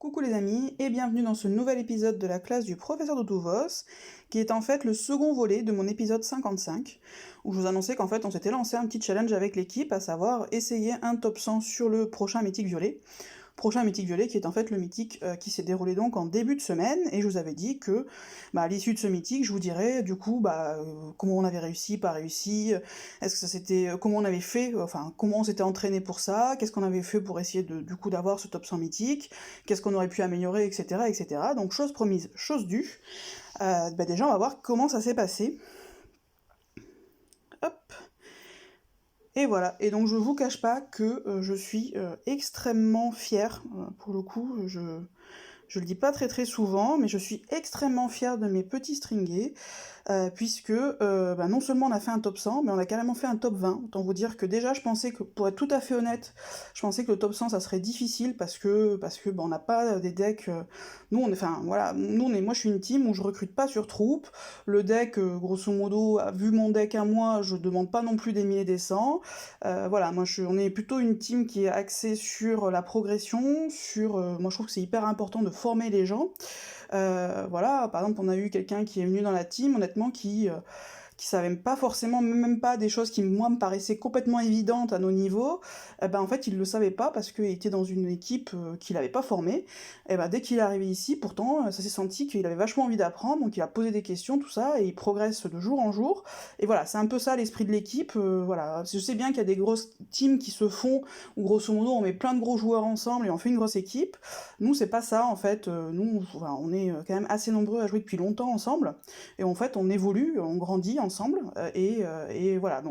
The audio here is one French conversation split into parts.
Coucou les amis et bienvenue dans ce nouvel épisode de la classe du professeur Doutous, qui est en fait le second volet de mon épisode 55, où je vous annonçais qu'en fait on s'était lancé un petit challenge avec l'équipe, à savoir essayer un top 100 sur le prochain mythique violet. Prochain mythique violet qui est en fait le mythique qui s'est déroulé donc en début de semaine, et je vous avais dit que à l'issue de ce mythique, je vous dirais du coup comment on avait réussi, pas réussi, est-ce que ça s'était, comment on avait fait, enfin comment on s'était entraîné pour ça, qu'est-ce qu'on avait fait pour essayer du coup d'avoir ce top 100 mythique, qu'est-ce qu'on aurait pu améliorer, etc., etc. Donc chose promise, chose due. Déjà on va voir comment ça s'est passé. Hop. Et voilà, et donc je vous cache pas que je suis extrêmement fière, pour le coup, je le dis pas très très souvent, mais je suis extrêmement fière de mes petits stringés, puisque non seulement on a fait un top 100, mais on a carrément fait un top 20. Autant vous dire que déjà je pensais que, pour être tout à fait honnête, je pensais que le top 100 ça serait difficile parce que on n'a pas des decks. Moi je suis une team où je recrute pas sur troupe. Le deck, grosso modo, vu mon deck à moi, je demande pas non plus des 1000 et des 100. On est plutôt une team qui est axée sur la progression, moi je trouve que c'est hyper important de former les gens. Par exemple, on a eu quelqu'un qui est venu dans la team, honnêtement, qui savait pas forcément, même pas des choses qui, moi, me paraissaient complètement évidentes à nos niveaux. En fait, il le savait pas parce qu'il était dans une équipe qu'il avait pas formée. Dès qu'il est arrivé ici, pourtant, ça s'est senti qu'il avait vachement envie d'apprendre, donc il a posé des questions, tout ça, et il progresse de jour en jour. Et voilà, c'est un peu ça l'esprit de l'équipe. Je sais bien qu'il y a des grosses teams qui se font, où grosso modo, on met plein de gros joueurs ensemble et on fait une grosse équipe. Nous, c'est pas ça, en fait. On est quand même assez nombreux à jouer depuis longtemps ensemble, et en fait, on évolue, on grandit ensemble, et voilà,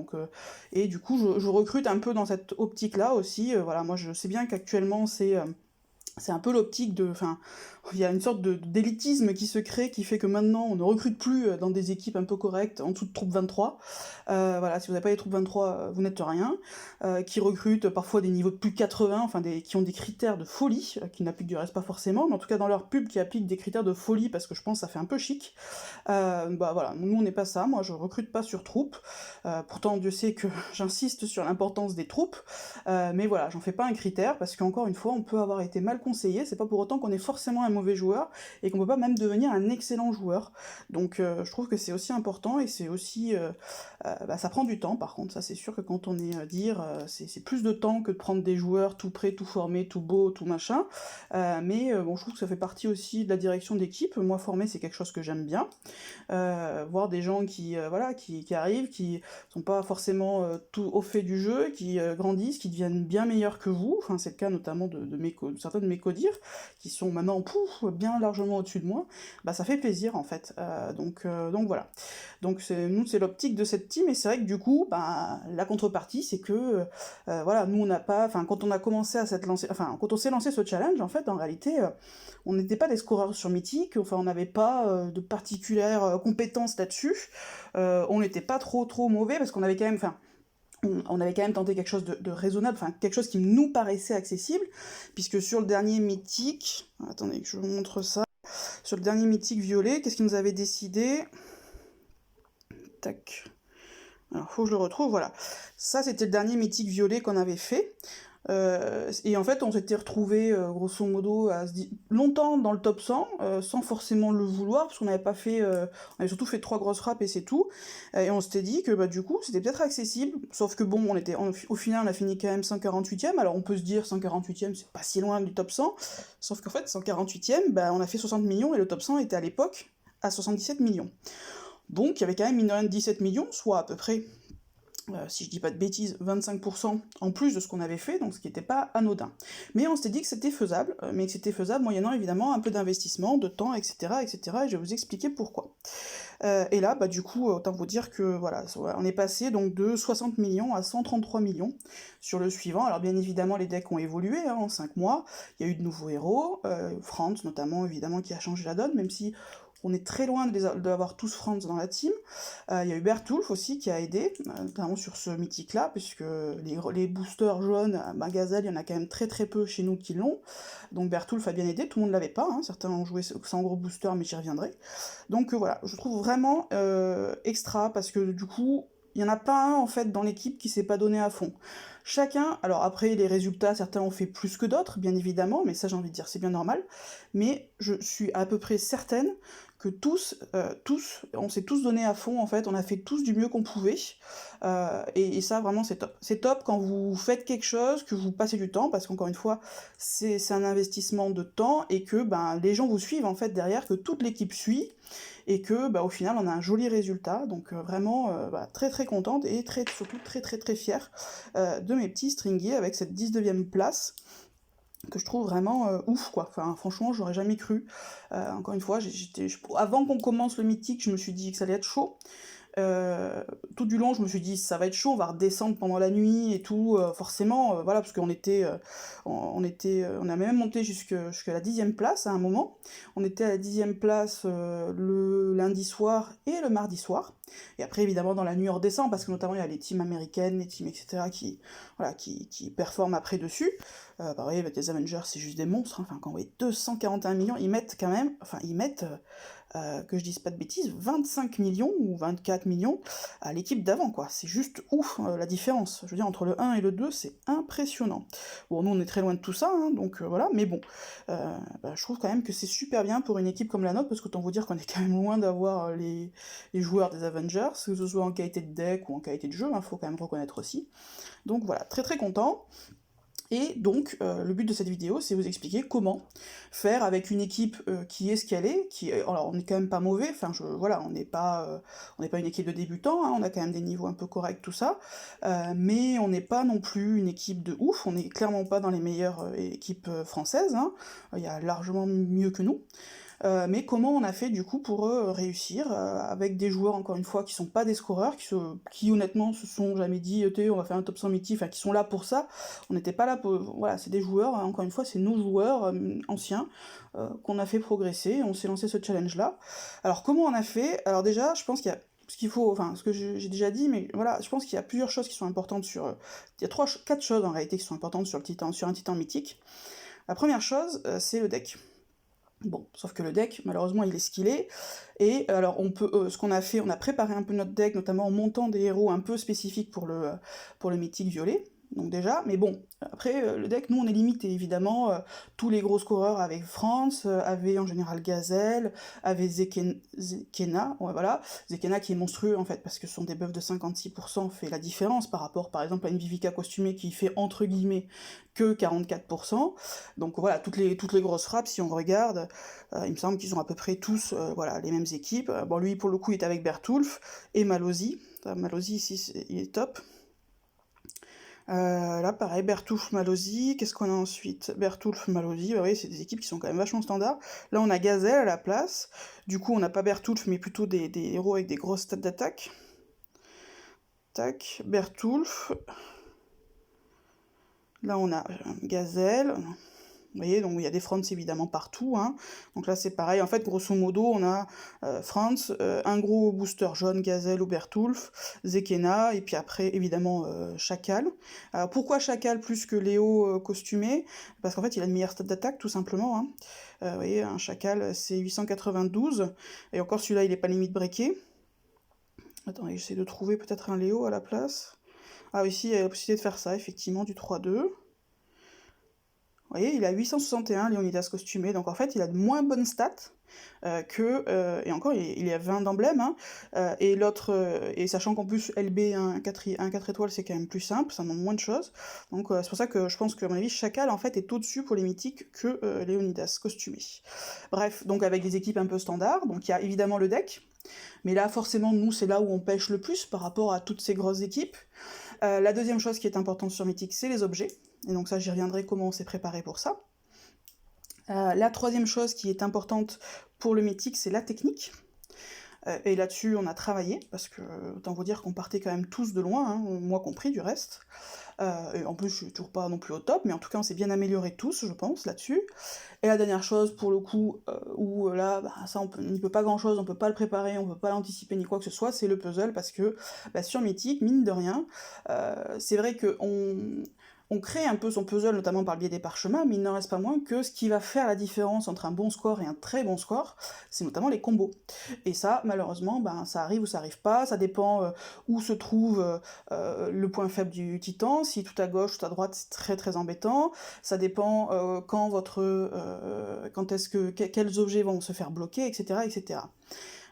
et du coup, je recrute un peu dans cette optique-là aussi. Moi, je sais bien qu'actuellement, c'est un peu l'optique de... Enfin, il y a une sorte d'élitisme qui se crée, qui fait que maintenant, on ne recrute plus dans des équipes un peu correctes, en dessous de troupe 23. Si vous n'avez pas les troupes 23, vous n'êtes rien. Qui recrutent parfois des niveaux de plus de 80, qui ont des critères de folie, qui n'appliquent du reste pas forcément, mais en tout cas dans leur pub, qui appliquent des critères de folie, parce que je pense que ça fait un peu chic. Nous on n'est pas ça, moi je recrute pas sur troupes. Pourtant Dieu sait que j'insiste sur l'importance des troupes, mais voilà, j'en fais pas un critère, parce qu'encore une fois, on peut avoir été mal conseillé, c'est pas pour autant qu'on est forcément un mauvais joueur, et qu'on peut pas même devenir un excellent joueur. Donc je trouve que c'est aussi important, et c'est aussi... ça prend du temps, par contre, ça c'est sûr que quand on est c'est plus de temps que de prendre des joueurs tout prêts, tout formés, tout beaux, tout machin, je trouve que ça fait partie aussi de la direction d'équipe. Moi, former, c'est quelque chose que j'aime bien. Voir des gens qui arrivent, qui sont pas forcément tout au fait du jeu, qui grandissent, qui deviennent bien meilleurs que vous. Enfin, c'est le cas notamment de certains de mes codires, qui sont maintenant bien largement au-dessus de moi. Ça fait plaisir en fait. Donc voilà. Donc c'est l'optique de cette team, et c'est vrai que du coup, la contrepartie, c'est que nous on n'a pas, quand on a commencé à quand on s'est lancé ce challenge, en fait, en réalité, on n'était pas des scoreurs sur Mythique, on n'avait pas de particulières compétences là-dessus. On n'était pas trop mauvais, parce qu'on avait quand même, on avait quand même tenté quelque chose de raisonnable, quelque chose qui nous paraissait accessible, puisque sur le dernier mythique, attendez que je vous montre ça, sur le dernier mythique violet, qu'est-ce qu'il nous avait décidé? Tac. Alors, faut que je le retrouve, voilà. Ça, c'était le dernier mythique violet qu'on avait fait. Et en fait, on s'était retrouvés, grosso modo, longtemps dans le top 100, sans forcément le vouloir, parce qu'on n'avait pas fait... on avait surtout fait 3 grosses frappes et c'est tout. Et on s'était dit que, du coup, c'était peut-être accessible, sauf que bon, au final, on a fini quand même 148ème, alors on peut se dire 148ème, c'est pas si loin du top 100, sauf qu'en fait, 148ème, on a fait 60 millions, et le top 100 était à l'époque à 77 millions. Donc il y avait quand même mine de rien 17 millions, soit à peu près, si je dis pas de bêtises, 25% en plus de ce qu'on avait fait, donc ce qui n'était pas anodin. Mais on s'était dit que c'était faisable, mais que c'était faisable moyennant évidemment un peu d'investissement, de temps, etc., etc., et je vais vous expliquer pourquoi. Et là, du coup, autant vous dire que voilà, on est passé donc de 60 millions à 133 millions sur le suivant. Alors bien évidemment, les decks ont évolué en 5 mois, il y a eu de nouveaux héros, Franz notamment, évidemment, qui a changé la donne, même si on est très loin d'avoir tous Franz dans la team. Il y a eu Bertulf aussi qui a aidé, notamment sur ce mythique-là, puisque les boosters jaunes, Gazelle, il y en a quand même très peu chez nous qui l'ont. Donc Bertulf a bien aidé, tout le monde l'avait pas, certains ont joué sans gros booster, mais j'y reviendrai. Donc voilà, je trouve vraiment extra, parce que du coup, il y en a pas un, en fait, dans l'équipe qui s'est pas donné à fond. Chacun, alors après les résultats, certains ont fait plus que d'autres, bien évidemment, mais ça j'ai envie de dire c'est bien normal, mais je suis à peu près certaine que tous, on s'est tous donné à fond en fait, on a fait tous du mieux qu'on pouvait, et ça vraiment c'est top. C'est top quand vous faites quelque chose, que vous passez du temps, parce qu'encore une fois, c'est un investissement de temps, et que ben, les gens vous suivent en fait derrière, que toute l'équipe suit, et que bah, au final on a un joli résultat, donc vraiment bah, très très contente, et surtout très très très fière de mes petits stringiers avec cette 19e place, que je trouve vraiment ouf quoi, enfin franchement j'aurais jamais cru. Encore une fois, avant qu'on commence le mythique, je me suis dit que ça allait être chaud. Tout du long, je me suis dit ça va être chaud, on va redescendre pendant la nuit et tout, forcément, voilà, parce qu'on était, on a même monté jusqu'à la 10e place à un moment. On était à la 10e place le lundi soir et le mardi soir. Et après, évidemment, dans la nuit, on redescend, parce que notamment, il y a les teams américaines, les teams, etc., voilà, qui performent après dessus. Pareil, avec les Avengers, c'est juste des monstres, hein. Enfin, quand vous voyez 241 millions, ils mettent quand même, enfin, que je dise pas de bêtises, 25 millions ou 24 millions à l'équipe d'avant, quoi. C'est juste ouf, la différence. Je veux dire, entre le 1 et le 2, c'est impressionnant. Bon, nous, on est très loin de tout ça, hein, donc voilà, mais bon, bah, je trouve quand même que c'est super bien pour une équipe comme la nôtre, parce qu'autant vous dire qu'on est quand même loin d'avoir les joueurs des Avengers, que ce soit en qualité de deck ou en qualité de jeu, hein, faut quand même reconnaître aussi. Donc voilà, très très content. Et donc, le but de cette vidéo, c'est vous expliquer comment faire avec une équipe qui est ce qu'elle est, alors on n'est quand même pas mauvais, enfin voilà, on n'est pas une équipe de débutants, hein, on a quand même des niveaux un peu corrects, tout ça, mais on n'est pas non plus une équipe de ouf, on n'est clairement pas dans les meilleures équipes françaises, hein, il y a largement mieux que nous. Mais comment on a fait du coup pour réussir avec des joueurs encore une fois qui sont pas des scoreurs, qui honnêtement se sont jamais dit on va faire un top 100 mythique, enfin qui sont là pour ça, on n'était pas là pour... Voilà, c'est des joueurs, hein, encore une fois c'est nos joueurs anciens qu'on a fait progresser, on s'est lancé ce challenge là. Alors comment on a fait? Alors déjà je pense qu'il y a ce qu'il faut, enfin ce que j'ai déjà dit, mais voilà, je pense qu'il y a plusieurs choses qui sont importantes sur... il y a quatre choses en réalité qui sont importantes sur un titan mythique. La première chose, c'est le deck. Bon, sauf que le deck, malheureusement, il est ce qu'il est, et alors on peut, ce qu'on a fait, on a préparé un peu notre deck, notamment en montant des héros un peu spécifiques pour le mythique violet, donc déjà, mais bon, après, le deck, nous, on est limité, évidemment, tous les gros scoreurs avec France, avaient en général Gazelle, avaient Zekena, ouais, voilà, Zekena qui est monstrueux, en fait, parce que son debuff de 56% fait la différence par rapport, par exemple, à une Vivica costumée qui fait, entre guillemets, que 44%, donc voilà, toutes les grosses frappes, si on regarde, il me semble qu'ils ont à peu près tous, voilà, les mêmes équipes. Bon, lui, pour le coup, il est avec Bertulf et Malozzi. Malozzi, ici, il est top. Là, pareil, Bertulf, Malozzi. Qu'est-ce qu'on a ensuite? Bertulf, Malozzi, bah oui, c'est des équipes qui sont quand même vachement standards. Là, on a Gazelle à la place. Du coup, on n'a pas Bertulf, mais plutôt des héros avec des grosses stats d'attaque. Tac, Bertulf. Là, on a Gazelle. Vous voyez, donc il y a des Franz évidemment partout, hein. Donc là c'est pareil, en fait grosso modo on a Franz, un gros booster jaune, Gazelle ou Bertulf, Zekena, et puis après évidemment Chacal. Alors pourquoi Chacal plus que Léo costumé? Parce qu'en fait il a une meilleure stat d'attaque tout simplement, hein. Vous voyez, un Chacal c'est 892, et encore celui-là il est pas limite breaké. Attendez, j'essaie de trouver peut-être un Léo à la place. Ah ici il y a la possibilité de faire ça, effectivement, du 3-2. Vous voyez, il a 861, Léonidas costumé, donc en fait, il a de moins bonnes stats et encore, il est à 20 d'emblème, hein, et l'autre, et sachant qu'en plus, LB, un 4 étoiles, c'est quand même plus simple, ça demande moins de choses, donc c'est pour ça que je pense que, à mon avis, Chacal, en fait, est au-dessus pour les mythiques que Léonidas costumé. Bref, donc avec des équipes un peu standards, donc il y a évidemment le deck, mais là, forcément, nous, c'est là où on pêche le plus par rapport à toutes ces grosses équipes. La deuxième chose qui est importante sur Mythique, c'est les objets. Et donc ça, j'y reviendrai comment on s'est préparé pour ça. La troisième chose qui est importante pour le Mythique, c'est la technique. Et là-dessus, on a travaillé, parce que, autant vous dire qu'on partait quand même tous de loin, hein, moi compris du reste. Et en plus, je suis toujours pas non plus au top, mais en tout cas, on s'est bien améliorés tous, je pense, là-dessus. Et la dernière chose, pour le coup, où là, bah, ça, on n'y peut pas grand-chose, on peut pas le préparer, on peut pas l'anticiper ni quoi que ce soit, c'est le puzzle, parce que sur Mythique, mine de rien, c'est vrai que On crée un peu son puzzle, notamment par le biais des parchemins, mais il n'en reste pas moins que ce qui va faire la différence entre un bon score et un très bon score, c'est notamment les combos. Et ça, malheureusement, ben, ça arrive ou ça arrive pas, ça dépend où se trouve le point faible du titan, si tout à gauche, tout à droite, c'est très très embêtant, ça dépend quand est-ce que, quels objets vont se faire bloquer, etc., etc.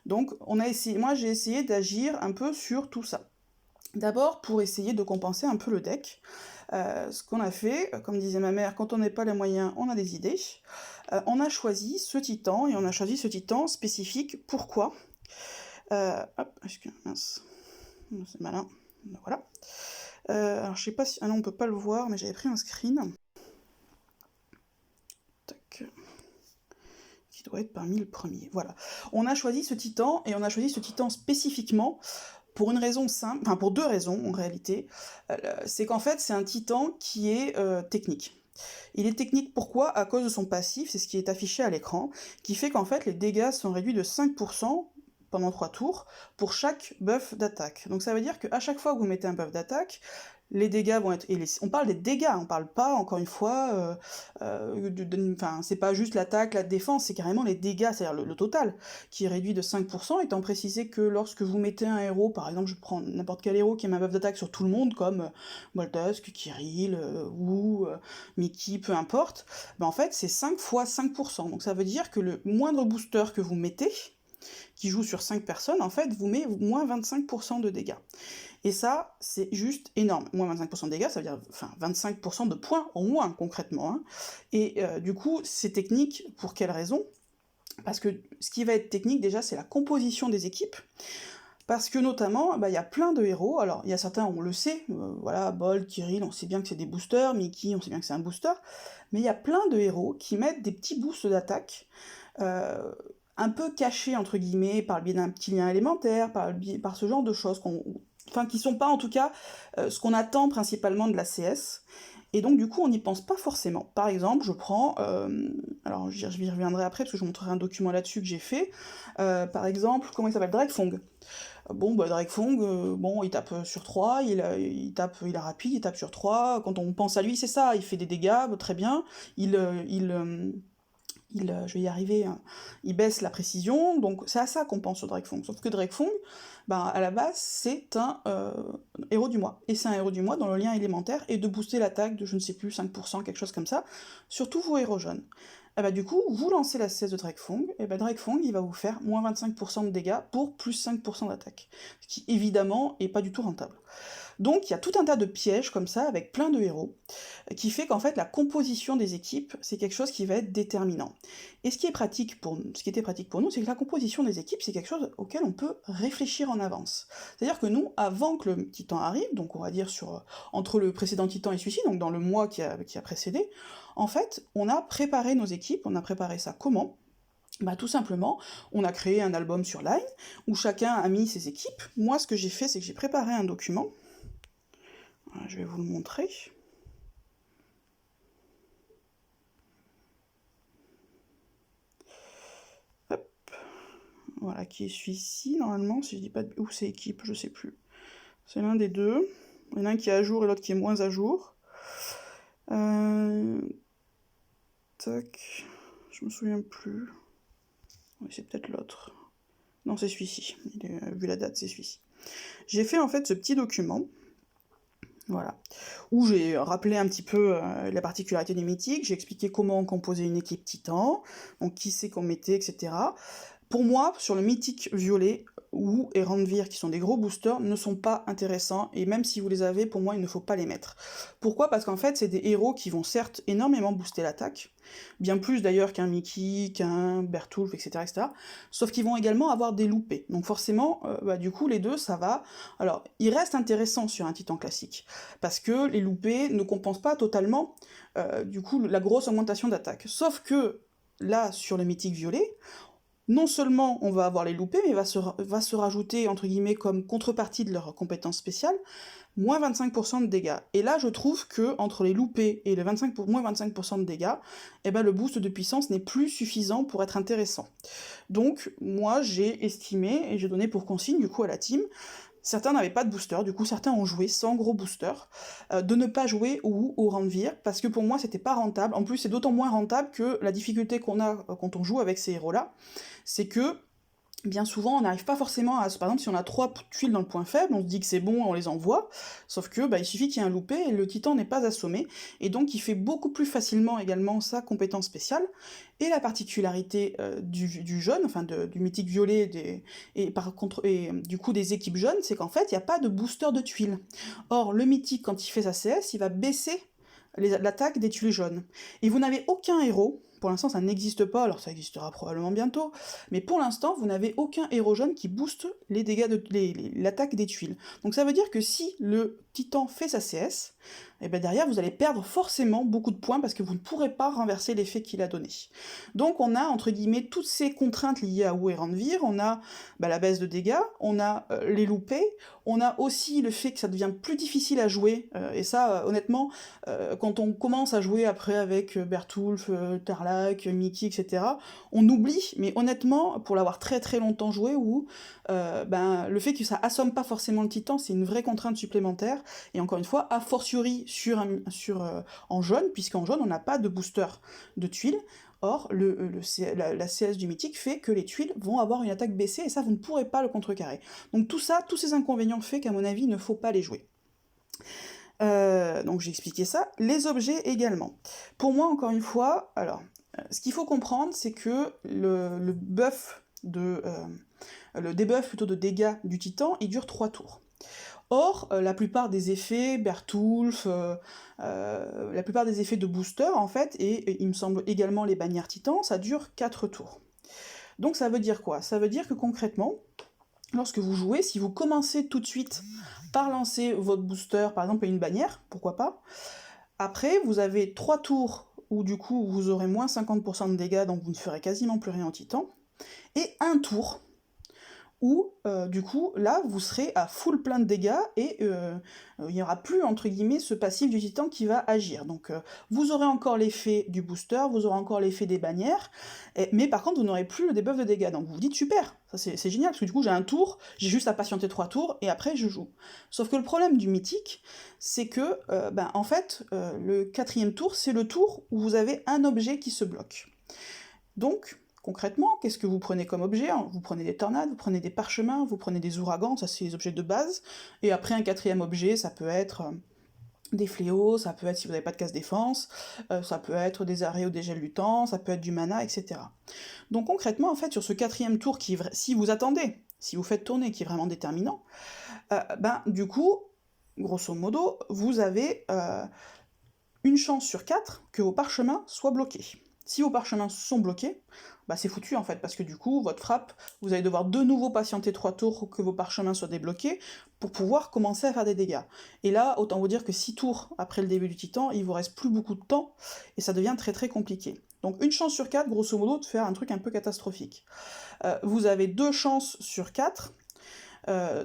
Donc, moi j'ai essayé d'agir un peu sur tout ça. D'abord, pour essayer de compenser un peu le deck, ce qu'on a fait, comme disait ma mère, quand on n'a pas les moyens, on a des idées. On a choisi ce titan, et on a choisi ce titan spécifique. Pourquoi hop, mince, c'est malin, voilà. Alors je sais pas si... Ah non, on peut pas le voir, mais j'avais pris un screen. Tac. Qui doit être parmi le premier, voilà. On a choisi ce titan, et on a choisi ce titan spécifiquement pour une raison simple, enfin pour deux raisons en réalité. C'est qu'en fait c'est un titan qui est technique. Il est technique pourquoi? À cause de son passif, c'est ce qui est affiché à l'écran, qui fait qu'en fait les dégâts sont réduits de 5% pendant 3 tours pour chaque buff d'attaque. Donc ça veut dire qu'à chaque fois que vous mettez un buff d'attaque, les dégâts vont être... on parle des dégâts, on parle pas, encore une fois, c'est pas juste l'attaque, la défense, c'est carrément les dégâts, c'est-à-dire le total, qui est réduit de 5%, étant précisé que lorsque vous mettez un héros, par exemple, je prends n'importe quel héros qui a un buff d'attaque sur tout le monde, comme Moldusk, Kirill, Wu, Mickey, peu importe, ben en fait, c'est 5 fois 5%. Donc ça veut dire que le moindre booster que vous mettez, qui joue sur 5 personnes, en fait, vous met moins 25% de dégâts. Et ça, c'est juste énorme. Moins 25% de dégâts, ça veut dire 25% de points en moins, concrètement. Hein. Et du coup, c'est technique pour quelle raison? Parce que ce qui va être technique, déjà, c'est la composition des équipes. Parce que notamment, il y a plein de héros, alors il y a certains, on le sait, voilà, Bolt, Kirill, on sait bien que c'est des boosters, Mickey, on sait bien que c'est un booster, mais il y a plein de héros qui mettent des petits boosts d'attaque, un peu cachés, entre guillemets, par le biais d'un petit lien élémentaire, par ce genre de choses, qui sont pas en tout cas ce qu'on attend principalement de la CS, et donc du coup on n'y pense pas forcément. Par exemple, je prends, alors j'y reviendrai après parce que je vous montrerai un document là-dessus que j'ai fait, par exemple, comment il s'appelle, Drakefong. Bon, Drakefong, bon, il tape sur 3, il est rapide, il tape sur 3, quand on pense à lui, c'est ça, il fait des dégâts, très bien, je vais y arriver, hein, il baisse la précision, donc c'est à ça qu'on pense au Drakefong. Sauf que Drakefong, à la base, c'est un héros du mois. Et c'est un héros du mois dont le lien élémentaire est de booster l'attaque de, je ne sais plus, 5%, quelque chose comme ça, sur tous vos héros jeunes. Et du coup, vous lancez la CS de Drakefong, et Drakefong, il va vous faire moins 25% de dégâts pour plus 5% d'attaque. Ce qui, évidemment, est pas du tout rentable. Donc il y a tout un tas de pièges comme ça, avec plein de héros, qui fait qu'en fait la composition des équipes, c'est quelque chose qui va être déterminant. Et ce qui était pratique pour nous, c'est que la composition des équipes, c'est quelque chose auquel on peut réfléchir en avance. C'est-à-dire que nous, avant que le titan arrive, donc on va dire entre le précédent titan et celui-ci, donc dans le mois qui a précédé, en fait, on a préparé nos équipes, on a préparé ça comment ? Tout simplement, on a créé un album sur Line, où chacun a mis ses équipes. Moi, ce que j'ai fait, c'est que j'ai préparé un document. Je vais vous le montrer. Hop. Voilà, qui est celui-ci, normalement, si je dis pas de... Où c'est équipe, je sais plus. C'est l'un des deux. Il y en a un qui est à jour et l'autre qui est moins à jour. Tac. Je me souviens plus. Oui, c'est peut-être l'autre. Non, c'est celui-ci. Vu la date, c'est celui-ci. J'ai fait en fait ce petit document. Voilà, où j'ai rappelé un petit peu la particularité du mythique, j'ai expliqué comment on composait une équipe titan, donc qui c'est qu'on mettait, etc. Pour moi, sur le mythique violet, Wu et Randvir, qui sont des gros boosters, ne sont pas intéressants, et même si vous les avez, pour moi, il ne faut pas les mettre. Pourquoi ? Parce qu'en fait, c'est des héros qui vont certes énormément booster l'attaque, bien plus d'ailleurs qu'un Mickey, qu'un Bertulf, etc., etc., sauf qu'ils vont également avoir des loupés. Donc forcément, du coup, les deux, ça va... Alors, ils restent intéressants sur un titan classique, parce que les loupés ne compensent pas totalement, du coup, la grosse augmentation d'attaque. Sauf que, là, sur le mythique violet, non seulement on va avoir les loupés, mais va se rajouter, entre guillemets, comme contrepartie de leur compétence spéciale, moins 25% de dégâts. Et là, je trouve que entre les loupés et les moins 25% de dégâts, le boost de puissance n'est plus suffisant pour être intéressant. Donc, moi, j'ai estimé, et j'ai donné pour consigne, du coup, à la team, certains n'avaient pas de booster, du coup certains ont joué sans gros booster, de ne pas jouer au Randvir, parce que pour moi c'était pas rentable. En plus c'est d'autant moins rentable que la difficulté qu'on a quand on joue avec ces héros-là, c'est que bien souvent, on n'arrive pas forcément à... Par exemple, si on a 3 tuiles dans le point faible, on se dit que c'est bon, on les envoie, sauf que il suffit qu'il y ait un loupé et le titan n'est pas assommé, et donc il fait beaucoup plus facilement également sa compétence spéciale, et la particularité du jaune, enfin du mythique violet, et du coup des équipes jaunes, c'est qu'en fait, il n'y a pas de booster de tuiles. Or, le mythique, quand il fait sa CS, il va baisser l'attaque des tuiles jaunes. Et vous n'avez aucun héros, pour l'instant ça n'existe pas, alors ça existera probablement bientôt, mais pour l'instant vous n'avez aucun héros jaune qui booste les dégâts l'attaque des tuiles. Donc ça veut dire que si le titan fait sa CS, et bien derrière vous allez perdre forcément beaucoup de points parce que vous ne pourrez pas renverser l'effet qu'il a donné. Donc on a entre guillemets toutes ces contraintes liées à Wu et Randvir, on a la baisse de dégâts, on a les loupés, on a aussi le fait que ça devient plus difficile à jouer, et ça honnêtement, quand on commence à jouer après avec Bertulf, Tarlac, Mickey, etc., on oublie, mais honnêtement, pour l'avoir très très longtemps joué, où le fait que ça assomme pas forcément le titan, c'est une vraie contrainte supplémentaire, et encore une fois, a fortiori en jaune, puisqu'en jaune on n'a pas de booster de tuiles. Or, la CS du mythique fait que les tuiles vont avoir une attaque baissée, et ça, vous ne pourrez pas le contrecarrer. Donc tout ça, tous ces inconvénients fait qu'à mon avis, il ne faut pas les jouer. Donc j'ai expliqué ça. Les objets également. Pour moi, encore une fois, alors, ce qu'il faut comprendre, c'est que le debuff plutôt de dégâts du titan, il dure 3 tours. Or, la plupart des effets, Bertulf, la plupart des effets de booster, en fait, et il me semble également les bannières titan, ça dure 4 tours. Donc ça veut dire quoi? Ça veut dire que concrètement, lorsque vous jouez, si vous commencez tout de suite par lancer votre booster, par exemple une bannière, pourquoi pas, après vous avez 3 tours où du coup vous aurez moins 50% de dégâts, donc vous ne ferez quasiment plus rien au titan, et un tour où, du coup, là, vous serez à full plein de dégâts, et il n'y aura plus, entre guillemets, ce passif du titan qui va agir. Donc, vous aurez encore l'effet du booster, vous aurez encore l'effet des bannières, mais par contre, vous n'aurez plus le debuff de dégâts. Donc, vous vous dites, super, ça c'est génial, parce que du coup, j'ai un tour, j'ai juste à patienter 3 tours, et après, je joue. Sauf que le problème du mythique, c'est que, en fait, le 4e tour, c'est le tour où vous avez un objet qui se bloque. Donc, concrètement, qu'est-ce que vous prenez comme objet? Vous prenez des tornades, vous prenez des parchemins, vous prenez des ouragans, ça c'est les objets de base, et après un 4e objet, ça peut être des fléaux, ça peut être, si vous n'avez pas de casse défense, ça peut être des arrêts ou des gels du temps, ça peut être du mana, etc. Donc concrètement, en fait, sur ce 4e tour, si vous attendez, si vous faites tourner, qui est vraiment déterminant, du coup, grosso modo, vous avez une chance sur 4 que vos parchemins soient bloqués. Si vos parchemins sont bloqués, c'est foutu en fait, parce que du coup, votre frappe, vous allez devoir de nouveau patienter 3 tours pour que vos parchemins soient débloqués, pour pouvoir commencer à faire des dégâts. Et là, autant vous dire que 6 tours après le début du titan, il vous reste plus beaucoup de temps, et ça devient très très compliqué. Donc une chance sur 4, grosso modo, de faire un truc un peu catastrophique. Vous avez 2 chances sur 4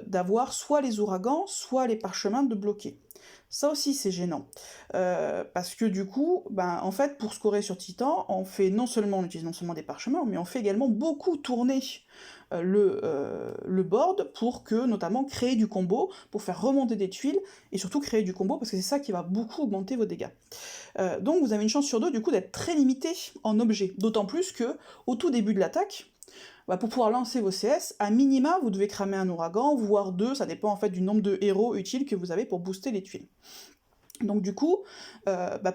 d'avoir soit les ouragans, soit les parchemins de bloquer. Ça aussi c'est gênant, parce que du coup, en fait, pour scorer sur Titan, on utilise non seulement des parchemins, mais on fait également beaucoup tourner le board pour que, notamment, créer du combo, pour faire remonter des tuiles, et surtout créer du combo, parce que c'est ça qui va beaucoup augmenter vos dégâts. Donc vous avez une chance sur 2, du coup, d'être très limité en objets, d'autant plus que, au tout début de l'attaque, pour pouvoir lancer vos CS, à minima, vous devez cramer un ouragan, voire 2, ça dépend en fait du nombre de héros utiles que vous avez pour booster les tuiles. Donc du coup,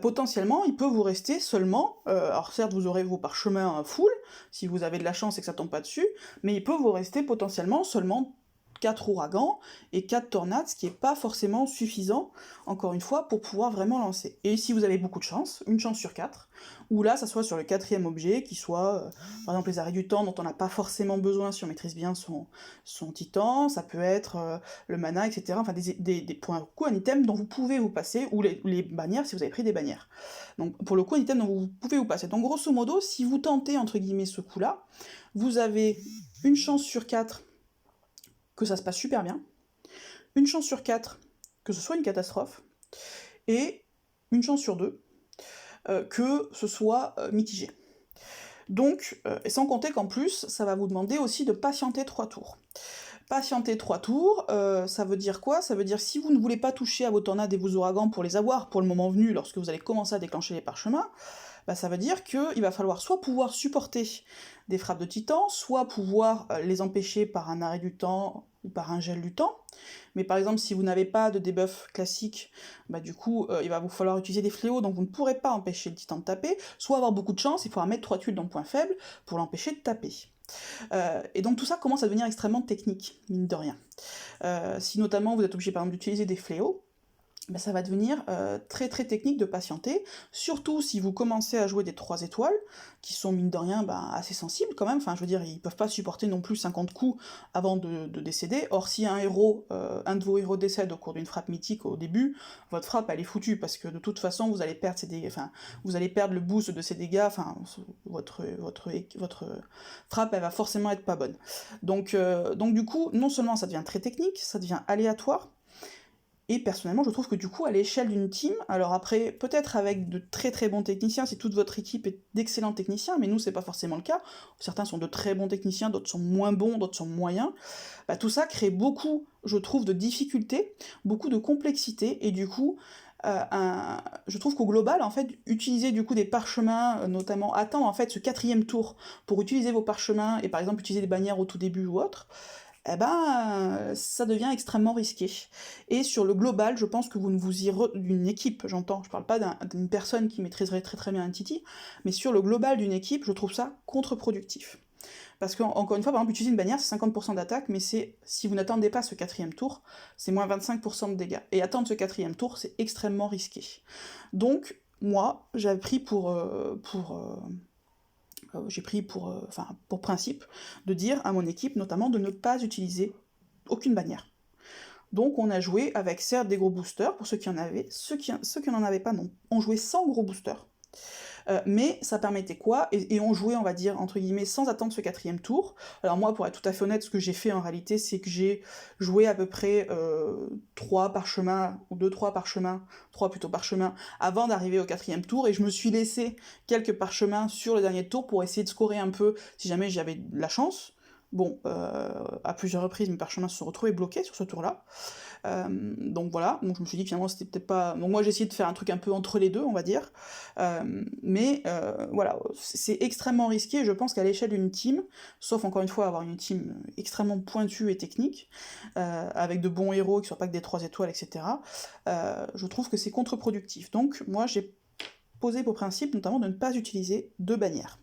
potentiellement, il peut vous rester seulement, alors certes vous aurez vos parchemins full, si vous avez de la chance et que ça tombe pas dessus, mais il peut vous rester potentiellement seulement 4 ouragans et 4 tornades, ce qui est pas forcément suffisant, encore une fois, pour pouvoir vraiment lancer. Et si vous avez beaucoup de chance, une chance sur 4, ou là, ça soit sur le 4e objet, qui soit, par exemple, les arrêts du temps dont on n'a pas forcément besoin si on maîtrise bien son titan, ça peut être le mana, etc. Enfin, pour un coup, un item dont vous pouvez vous passer, ou les bannières, si vous avez pris des bannières. Donc, pour le coup, un item dont vous pouvez vous passer. Donc, grosso modo, si vous tentez, entre guillemets, ce coup-là, vous avez une chance sur 4 que ça se passe super bien, une chance sur 4 que ce soit une catastrophe, et une chance sur 2 que ce soit mitigé. Donc, et sans compter qu'en plus, ça va vous demander aussi de patienter 3 tours. Patienter 3 tours, ça veut dire quoi? Ça veut dire si vous ne voulez pas toucher à vos tornades et vos ouragans pour les avoir pour le moment venu, lorsque vous allez commencer à déclencher les parchemins, bah, ça veut dire qu'il va falloir soit pouvoir supporter des frappes de titan, soit pouvoir les empêcher par un arrêt du temps ou par un gel du temps. Mais par exemple, si vous n'avez pas de debuff classique, bah du coup, il va vous falloir utiliser des fléaux, donc vous ne pourrez pas empêcher le titan de taper, soit avoir beaucoup de chance, il faudra mettre 3 tuiles dans le point faible pour l'empêcher de taper. Et donc tout ça commence à devenir extrêmement technique, mine de rien. Si notamment vous êtes obligé par exemple d'utiliser des fléaux, ben ça va devenir très très technique de patienter, surtout si vous commencez à jouer des 3 étoiles, qui sont mine de rien assez sensibles quand même, enfin je veux dire, ils peuvent pas supporter non plus 50 coups avant de décéder, or si un de vos héros décède au cours d'une frappe mythique au début, votre frappe elle est foutue, parce que de toute façon vous allez perdre vous allez perdre le boost de ces dégâts, votre frappe elle va forcément être pas bonne. Donc du coup, non seulement ça devient très technique, ça devient aléatoire, et personnellement, je trouve que du coup, à l'échelle d'une team, alors après, peut-être avec de très très bons techniciens, si toute votre équipe est d'excellents techniciens, mais nous, c'est pas forcément le cas. Certains sont de très bons techniciens, d'autres sont moins bons, d'autres sont moyens. Bah, tout ça crée beaucoup, je trouve, de difficultés, beaucoup de complexité, et du coup, je trouve qu'au global, en fait, utiliser du coup des parchemins, notamment attendre en fait ce 4e tour pour utiliser vos parchemins, et par exemple utiliser des bannières au tout début ou autre, eh ben, ça devient extrêmement risqué. Et sur le global, je pense que vous ne vous d'une équipe, j'entends, je parle pas d'une personne qui maîtriserait très très bien un Titi, mais sur le global d'une équipe, je trouve ça contre-productif. Parce qu'encore une fois, par exemple, utiliser une bannière, c'est 50% d'attaque, mais si vous n'attendez pas ce 4e tour, c'est moins 25% de dégâts. Et attendre ce 4e tour, c'est extrêmement risqué. Donc, moi, j'avais pris pour principe de dire à mon équipe notamment de ne pas utiliser aucune bannière. Donc on a joué avec certes des gros boosters, pour ceux qui en avaient, ceux qui n'en avaient pas non. On jouait sans gros boosters. Mais ça permettait quoi, et on jouait, on va dire, entre guillemets, sans attendre ce 4e tour. Alors moi, pour être tout à fait honnête, ce que j'ai fait en réalité, c'est que j'ai joué à peu près 3 parchemins, ou 2-3 parchemins, 3 plutôt parchemins, avant d'arriver au 4e tour, et je me suis laissé quelques parchemins sur le dernier tour pour essayer de scorer un peu, si jamais j'avais de la chance. Bon, à plusieurs reprises, mes parchemins se sont retrouvés bloqués sur ce tour-là. Donc voilà, donc je me suis dit que finalement c'était peut-être pas... Donc moi j'ai essayé de faire un truc un peu entre les deux, on va dire. Mais voilà, c'est extrêmement risqué, je pense qu'à l'échelle d'une team, sauf encore une fois avoir une team extrêmement pointue et technique, avec de bons héros qui soient pas que des 3 étoiles, etc., je trouve que c'est contre-productif. Donc moi j'ai posé pour principe notamment de ne pas utiliser de bannières.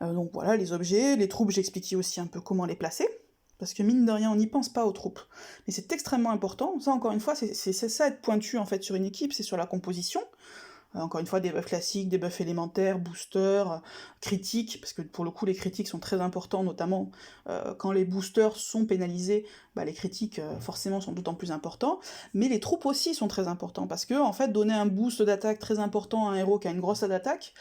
Donc voilà, les objets, les troupes, j'expliquais aussi un peu comment les placer, parce que mine de rien, on n'y pense pas aux troupes. Mais c'est extrêmement important, ça encore une fois, c'est ça être pointu en fait sur une équipe, c'est sur la composition. Encore une fois, des buffs classiques, des buffs élémentaires, boosters, critiques, parce que pour le coup les critiques sont très importants, notamment quand les boosters sont pénalisés, bah, les critiques forcément sont d'autant plus importants, mais les troupes aussi sont très importants, parce que en fait donner un boost d'attaque très important à un héros qui a une grosse d'attaque,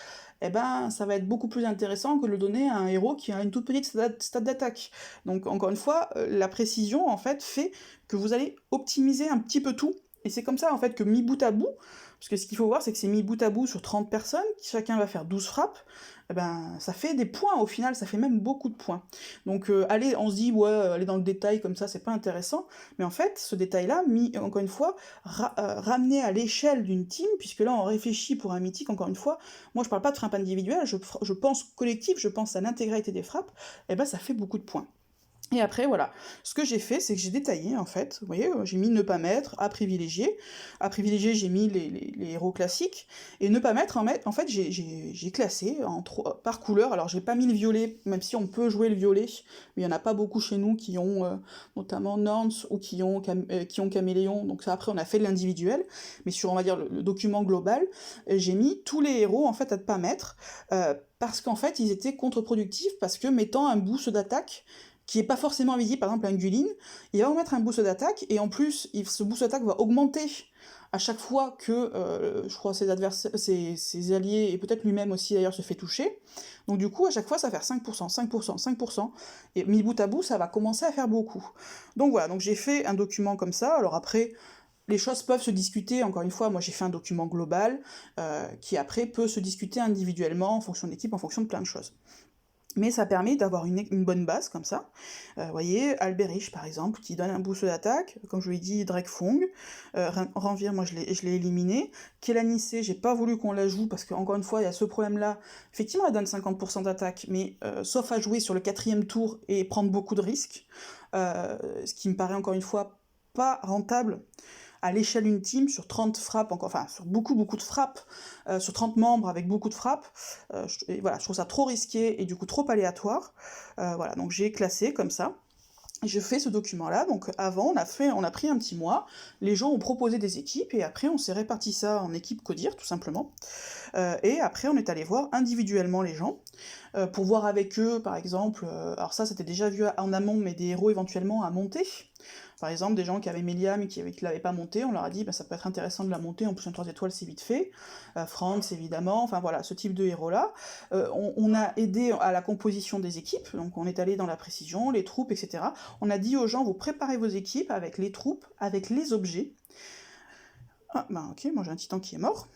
eh ben ça va être beaucoup plus intéressant que de le donner à un héros qui a une toute petite stat d'attaque. Donc encore une fois, la précision en fait fait que vous allez optimiser un petit peu tout, et c'est comme ça en fait que mis bout à bout, parce que ce qu'il faut voir, c'est que c'est mis bout à bout sur 30 personnes, chacun va faire 12 frappes, eh ben, ça fait des points au final, ça fait même beaucoup de points. Donc on se dit, ouais, aller dans le détail comme ça, c'est pas intéressant, mais en fait, ce détail-là, mis, encore une fois, ramené à l'échelle d'une team, puisque là, on réfléchit pour un mythique, encore une fois, moi je parle pas de frappe individuelle, je pense collectif, je pense à l'intégralité des frappes, eh ben ça fait beaucoup de points. Et après, voilà, ce que j'ai fait, c'est que j'ai détaillé, en fait, vous voyez, j'ai mis ne pas mettre, à privilégier. À privilégier, j'ai mis les héros classiques, et ne pas mettre, en fait, j'ai classé par couleur. Alors, j'ai pas mis le violet, même si on peut jouer le violet, mais il y en a pas beaucoup chez nous qui ont notamment Nance, ou qui ont Caméléon, donc ça, après, on a fait de l'individuel, mais sur, on va dire, le document global, j'ai mis tous les héros, en fait, à ne pas mettre, parce qu'en fait, ils étaient contre-productifs, parce que mettant un boost d'attaque, qui est pas forcément visible, par exemple un Gulin, il va vous mettre un boost d'attaque, et en plus, ce boost d'attaque va augmenter à chaque fois que, je crois, ses alliés, et peut-être lui-même aussi d'ailleurs, se fait toucher. Donc du coup, à chaque fois, ça va faire 5%, 5%, 5%, et mis bout à bout, ça va commencer à faire beaucoup. Donc voilà, donc j'ai fait un document comme ça, alors après, les choses peuvent se discuter, encore une fois, moi j'ai fait un document global, qui après peut se discuter individuellement, en fonction d'équipe, en fonction de plein de choses. Mais ça permet d'avoir une bonne base comme ça. Vous voyez, Alberich par exemple, qui donne un boost d'attaque, comme je vous l'ai dit, Drekfong, Ranvir, moi je l'ai éliminé. Kelanissé, j'ai pas voulu qu'on la joue, parce qu'encore une fois, il y a ce problème-là. Effectivement, elle donne 50% d'attaque, mais sauf à jouer sur le 4e tour et prendre beaucoup de risques, ce qui me paraît encore une fois pas rentable à l'échelle d'une team sur 30 frappes, enfin sur beaucoup de frappes, sur 30 membres avec beaucoup de frappes. Voilà, je trouve ça trop risqué et du coup trop aléatoire. Voilà, donc j'ai classé comme ça. Je fais ce document-là, donc avant on a pris un petit mois, les gens ont proposé des équipes et après on s'est réparti ça en équipes CODIR tout simplement. Et après on est allé voir individuellement les gens, pour voir avec eux par exemple, alors ça c'était déjà vu en amont, mais des héros éventuellement à monter. Par exemple, des gens qui avaient Melia mais qui l'avaient pas monté, on leur a dit bah, ça peut être intéressant de la monter, en plus un 3 étoiles c'est vite fait. Franz évidemment, enfin voilà, ce type de héros-là. On a aidé à la composition des équipes, donc on est allé dans la précision, les troupes, etc. On a dit aux gens, vous préparez vos équipes avec les troupes, avec les objets. Ah bah ok, moi j'ai un titan qui est mort.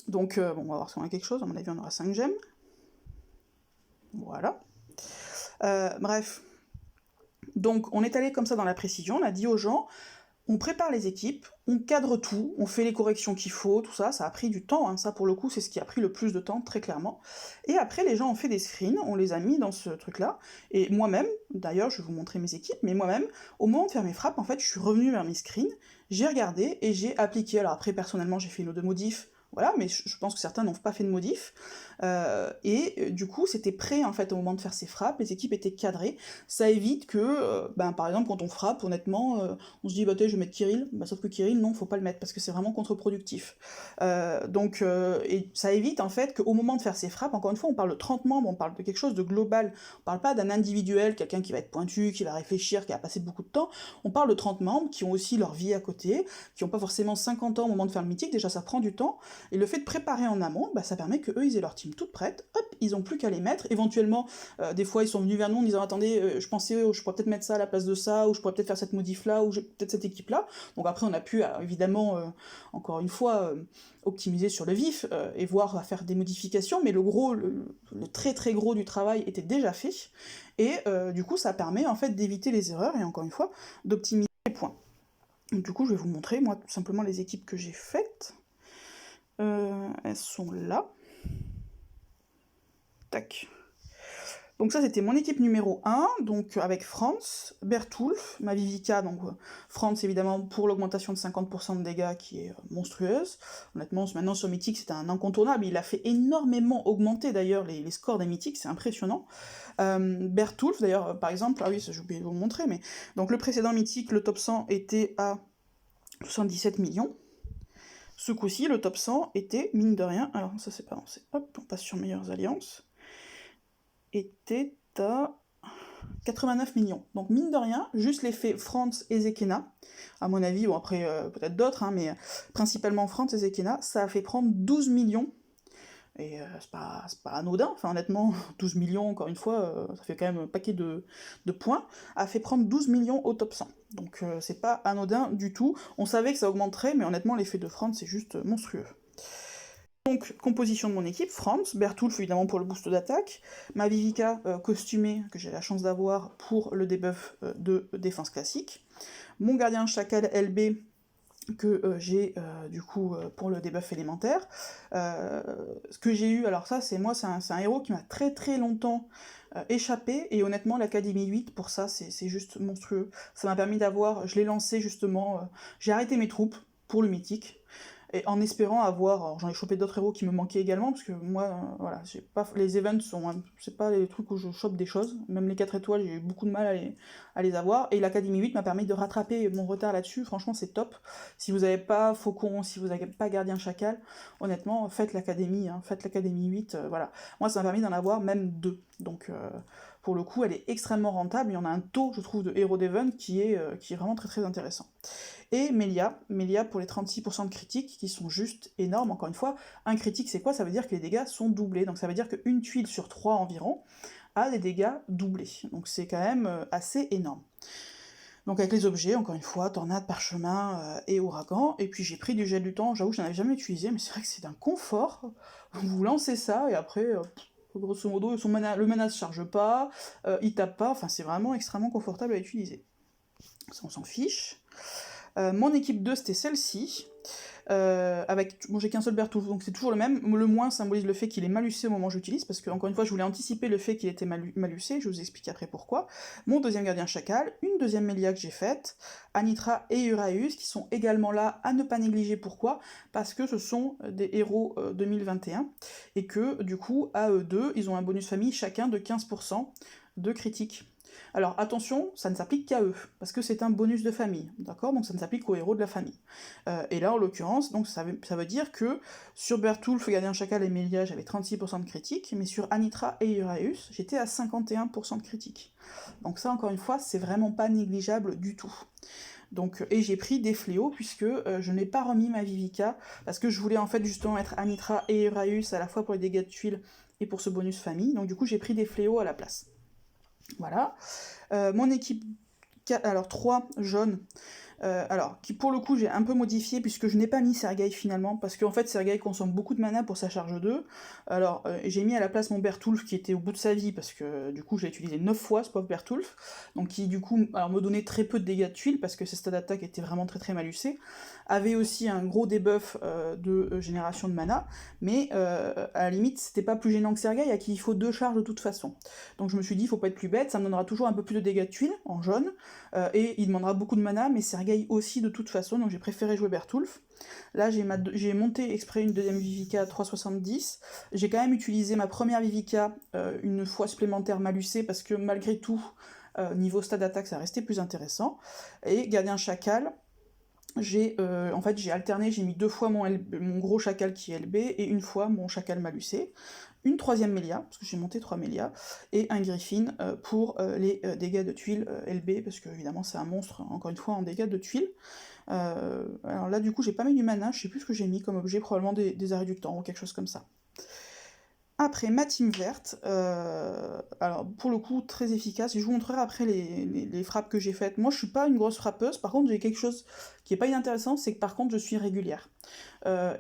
Donc bon, on va voir si on a quelque chose, à mon avis on aura 5 gemmes. Voilà. Bref. Donc on est allé comme ça dans la précision, on a dit aux gens, on prépare les équipes, on cadre tout, on fait les corrections qu'il faut, tout ça, ça a pris du temps, hein, ça pour le coup c'est ce qui a pris le plus de temps, très clairement. Et après les gens ont fait des screens, on les a mis dans ce truc-là, et moi-même, d'ailleurs je vais vous montrer mes équipes, mais moi-même, au moment de faire mes frappes, en fait je suis revenue vers mes screens, j'ai regardé et j'ai appliqué, alors après personnellement j'ai fait une ou deux modifs, voilà, mais je pense que certains n'ont pas fait de modif, du coup c'était prêt en fait au moment de faire ses frappes, les équipes étaient cadrées, ça évite que, par exemple quand on frappe, honnêtement, on se dit bah je vais mettre Kirill, sauf que Kirill non, faut pas le mettre parce que c'est vraiment contre-productif. Et ça évite en fait qu'au moment de faire ses frappes, encore une fois on parle de 30 membres, on parle de quelque chose de global, on parle pas d'un individuel, quelqu'un qui va être pointu, qui va réfléchir, qui va passer beaucoup de temps, on parle de 30 membres qui ont aussi leur vie à côté, qui ont pas forcément 50 ans au moment de faire le mythique, déjà ça prend du temps, et le fait de préparer en amont, ça permet que eux ils aient leur team toute prête, hop, ils ont plus qu'à les mettre, éventuellement, des fois ils sont venus vers nous en disant attendez, je pensais, je pourrais peut-être mettre ça à la place de ça, ou je pourrais peut-être faire cette modif là, ou peut-être cette équipe là, donc après on a pu évidemment, encore une fois, optimiser sur le vif, et voir à faire des modifications, mais le très très gros du travail était déjà fait, et du coup ça permet en fait d'éviter les erreurs, et encore une fois, d'optimiser les points. Donc du coup je vais vous montrer moi tout simplement les équipes que j'ai faites. Elles sont là. Tac. Donc ça c'était mon équipe numéro 1, donc avec Franz, Bertulf, ma Vivica, donc Franz évidemment pour l'augmentation de 50% de dégâts qui est monstrueuse. Honnêtement maintenant sur Mythique c'était un incontournable, il a fait énormément augmenter d'ailleurs les scores des Mythiques, c'est impressionnant. Bertulf d'ailleurs par exemple, ah oui j'ai oublié de vous le montrer, mais donc le précédent Mythique, le top 100 était à 77 millions. Ce coup-ci, le top 100 était, mine de rien, alors ça c'est pas avancé, hop, on passe sur Meilleures Alliances, était à 89 millions. Donc mine de rien, juste l'effet Franz et Zekena, à mon avis, ou après peut-être d'autres, hein, mais principalement Franz et Zekena, ça a fait prendre 12 millions. Et c'est pas anodin, enfin honnêtement, 12 millions, encore une fois, ça fait quand même un paquet de points, a fait prendre 12 millions au top 100. Donc c'est pas anodin du tout. On savait que ça augmenterait, mais honnêtement, l'effet de Franz, c'est juste monstrueux. Donc, composition de mon équipe, Franz, Bertulf évidemment pour le boost d'attaque, ma Vivica costumée, que j'ai la chance d'avoir pour le debuff de défense classique, mon gardien chacal LB, que j'ai du coup pour le debuff élémentaire. Ce que j'ai eu, alors ça c'est un héros qui m'a très très longtemps échappé, et honnêtement l'Académie 8 pour ça c'est juste monstrueux. Ça m'a permis d'avoir, je l'ai lancé justement, j'ai arrêté mes troupes pour le mythique, et en espérant avoir, alors j'en ai chopé d'autres héros qui me manquaient également, parce que moi, voilà, j'ai pas, les events c'est pas les trucs où je chope des choses, même les 4 étoiles, j'ai eu beaucoup de mal à les avoir, et l'Académie 8 m'a permis de rattraper mon retard là-dessus, franchement c'est top. Si vous avez pas Faucon, si vous avez pas Gardien Chacal, honnêtement, faites l'Académie, hein, faites l'Académie 8, voilà. Moi ça m'a permis d'en avoir même 2, donc pour le coup elle est extrêmement rentable, il y en a un taux, je trouve, de héros d'event qui est vraiment très très intéressant. Et Melia pour les 36% de critiques, qui sont juste énormes, encore une fois. Un critique, c'est quoi? Ça veut dire que les dégâts sont doublés, donc ça veut dire qu'une tuile sur 3 environ a des dégâts doublés. Donc c'est quand même assez énorme. Donc avec les objets, encore une fois, tornade, parchemin et ouragan, et puis j'ai pris du gel du temps, j'avoue que j'en avais jamais utilisé, mais c'est vrai que c'est d'un confort, vous lancez ça, et après, grosso modo, le mana se charge pas, il tape pas, enfin c'est vraiment extrêmement confortable à utiliser. Ça on s'en fiche. Mon équipe 2 c'était celle-ci. Bon, j'ai qu'un seul Bertulf, donc c'est toujours le même. Le moins symbolise le fait qu'il est malucé au moment où j'utilise, parce que, encore une fois, je voulais anticiper le fait qu'il était malucé, je vous explique après pourquoi. Mon deuxième gardien chacal, une deuxième Mélia que j'ai faite, Anitra et Uraeus, qui sont également là à ne pas négliger. Pourquoi ? Parce que ce sont des héros 2021, et que, du coup, à eux deux, ils ont un bonus famille chacun de 15% de critique. Alors attention, ça ne s'applique qu'à eux, parce que c'est un bonus de famille, d'accord ? Donc ça ne s'applique qu'aux héros de la famille. Et là, en l'occurrence, donc ça veut dire que sur Bertulf, Gardien Chacal et Mélia, j'avais 36% de critique, mais sur Anitra et Uraeus, j'étais à 51% de critique. Donc ça, encore une fois, c'est vraiment pas négligeable du tout. Donc, et j'ai pris des fléaux, puisque je n'ai pas remis ma Vivica, parce que je voulais en fait justement être Anitra et Uraeus à la fois pour les dégâts de tuiles et pour ce bonus famille, donc du coup j'ai pris des fléaux à la place. Voilà. Mon équipe, alors 3 jaunes, alors qui pour le coup j'ai un peu modifié puisque je n'ai pas mis Sergueï finalement, parce qu'en fait Sergueï consomme beaucoup de mana pour sa charge 2, alors j'ai mis à la place mon Bertulf qui était au bout de sa vie, parce que du coup j'ai utilisé 9 fois ce pauvre Bertulf, donc qui du coup alors, me donnait très peu de dégâts de tuiles, parce que ses stats d'attaque étaient vraiment très très malucés, avait aussi un gros debuff de génération de mana, mais à la limite c'était pas plus gênant que Sergueï, à qui il faut 2 charges de toute façon. Donc je me suis dit, il faut pas être plus bête, ça me donnera toujours un peu plus de dégâts de tuiles en jaune, et il demandera beaucoup de mana, mais Sergueï aussi de toute façon, donc j'ai préféré jouer Bertulf. Là j'ai monté exprès une deuxième Vivica à 3,70, j'ai quand même utilisé ma première Vivica une fois supplémentaire malucée, parce que malgré tout, niveau stade d'attaque ça restait plus intéressant, et Gardien Chacal, en fait j'ai alterné, j'ai mis 2 fois mon gros chacal qui est LB, et une fois mon chacal malucé, une troisième Mélia, parce que j'ai monté 3 Mélia, et un Griffin pour les dégâts de tuiles LB, parce que évidemment c'est un monstre, encore une fois, en dégâts de tuiles. Alors là du coup j'ai pas mis du mana, je sais plus ce que j'ai mis comme objet, probablement des arrêts du temps ou quelque chose comme ça. Après, ma team verte, alors pour le coup très efficace, et je vous montrerai après les frappes que j'ai faites. Moi je suis pas une grosse frappeuse, par contre j'ai quelque chose qui est pas inintéressant, c'est que par contre je suis régulière.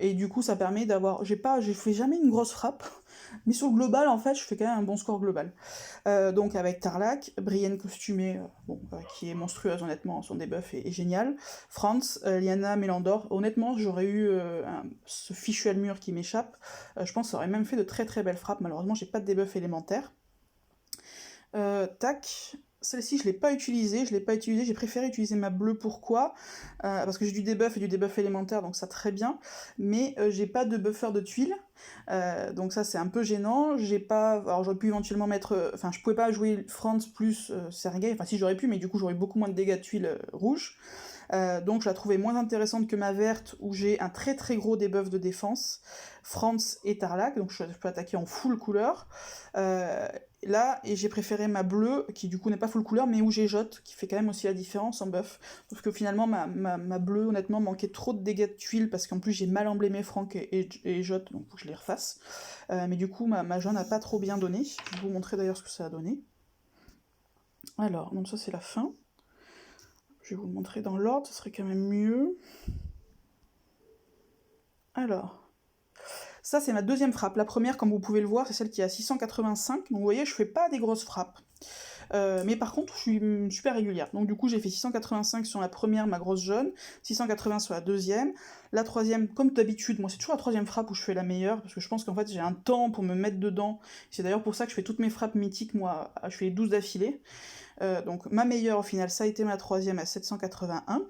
Et du coup ça permet d'avoir, je fais jamais une grosse frappe, mais sur le global en fait je fais quand même un bon score global. Donc avec Tarlac, Brienne costumée, qui est monstrueuse honnêtement, son debuff est génial, Franz, Lyanna, Mélandor, honnêtement j'aurais eu ce fichu Almur qui m'échappe, je pense que ça aurait même fait de très très belles frappes, malheureusement j'ai pas de debuff élémentaire. Tac, celle-ci je l'ai pas utilisée, j'ai préféré utiliser ma bleue, pourquoi ? Parce que j'ai du debuff et du debuff élémentaire, donc ça très bien, mais j'ai pas de buffer de tuiles, donc ça c'est un peu gênant, alors j'aurais pu éventuellement mettre, enfin je pouvais pas jouer Franz plus Sergueï, enfin si j'aurais pu, mais du coup j'aurais beaucoup moins de dégâts de tuiles rouges, donc je la trouvais moins intéressante que ma verte, où j'ai un très très gros debuff de défense, Franz et Tarlac, donc je peux attaquer en full couleur. Là, et j'ai préféré ma bleue, qui du coup n'est pas full couleur, mais où j'ai Jotte, qui fait quand même aussi la différence en buff. Parce que finalement, ma bleue, honnêtement, manquait trop de dégâts de tuiles, parce qu'en plus j'ai mal emblémé Franck et Jotte, donc faut que je les refasse. Mais du coup, ma jaune n'a pas trop bien donné. Je vais vous montrer d'ailleurs ce que ça a donné. Alors, donc ça c'est la fin. Je vais vous le montrer dans l'ordre, ce serait quand même mieux. Alors... Ça, c'est ma deuxième frappe. La première, comme vous pouvez le voir, c'est celle qui est à 685. Donc vous voyez, je fais pas des grosses frappes. Mais par contre, je suis super régulière. Donc du coup, j'ai fait 685 sur la première, ma grosse jaune, 680 sur la deuxième. La troisième, comme d'habitude, moi c'est toujours la troisième frappe où je fais la meilleure, parce que je pense qu'en fait j'ai un temps pour me mettre dedans. C'est d'ailleurs pour ça que je fais toutes mes frappes mythiques, moi, je fais les 12 d'affilée. Donc ma meilleure au final, ça a été ma troisième à 781.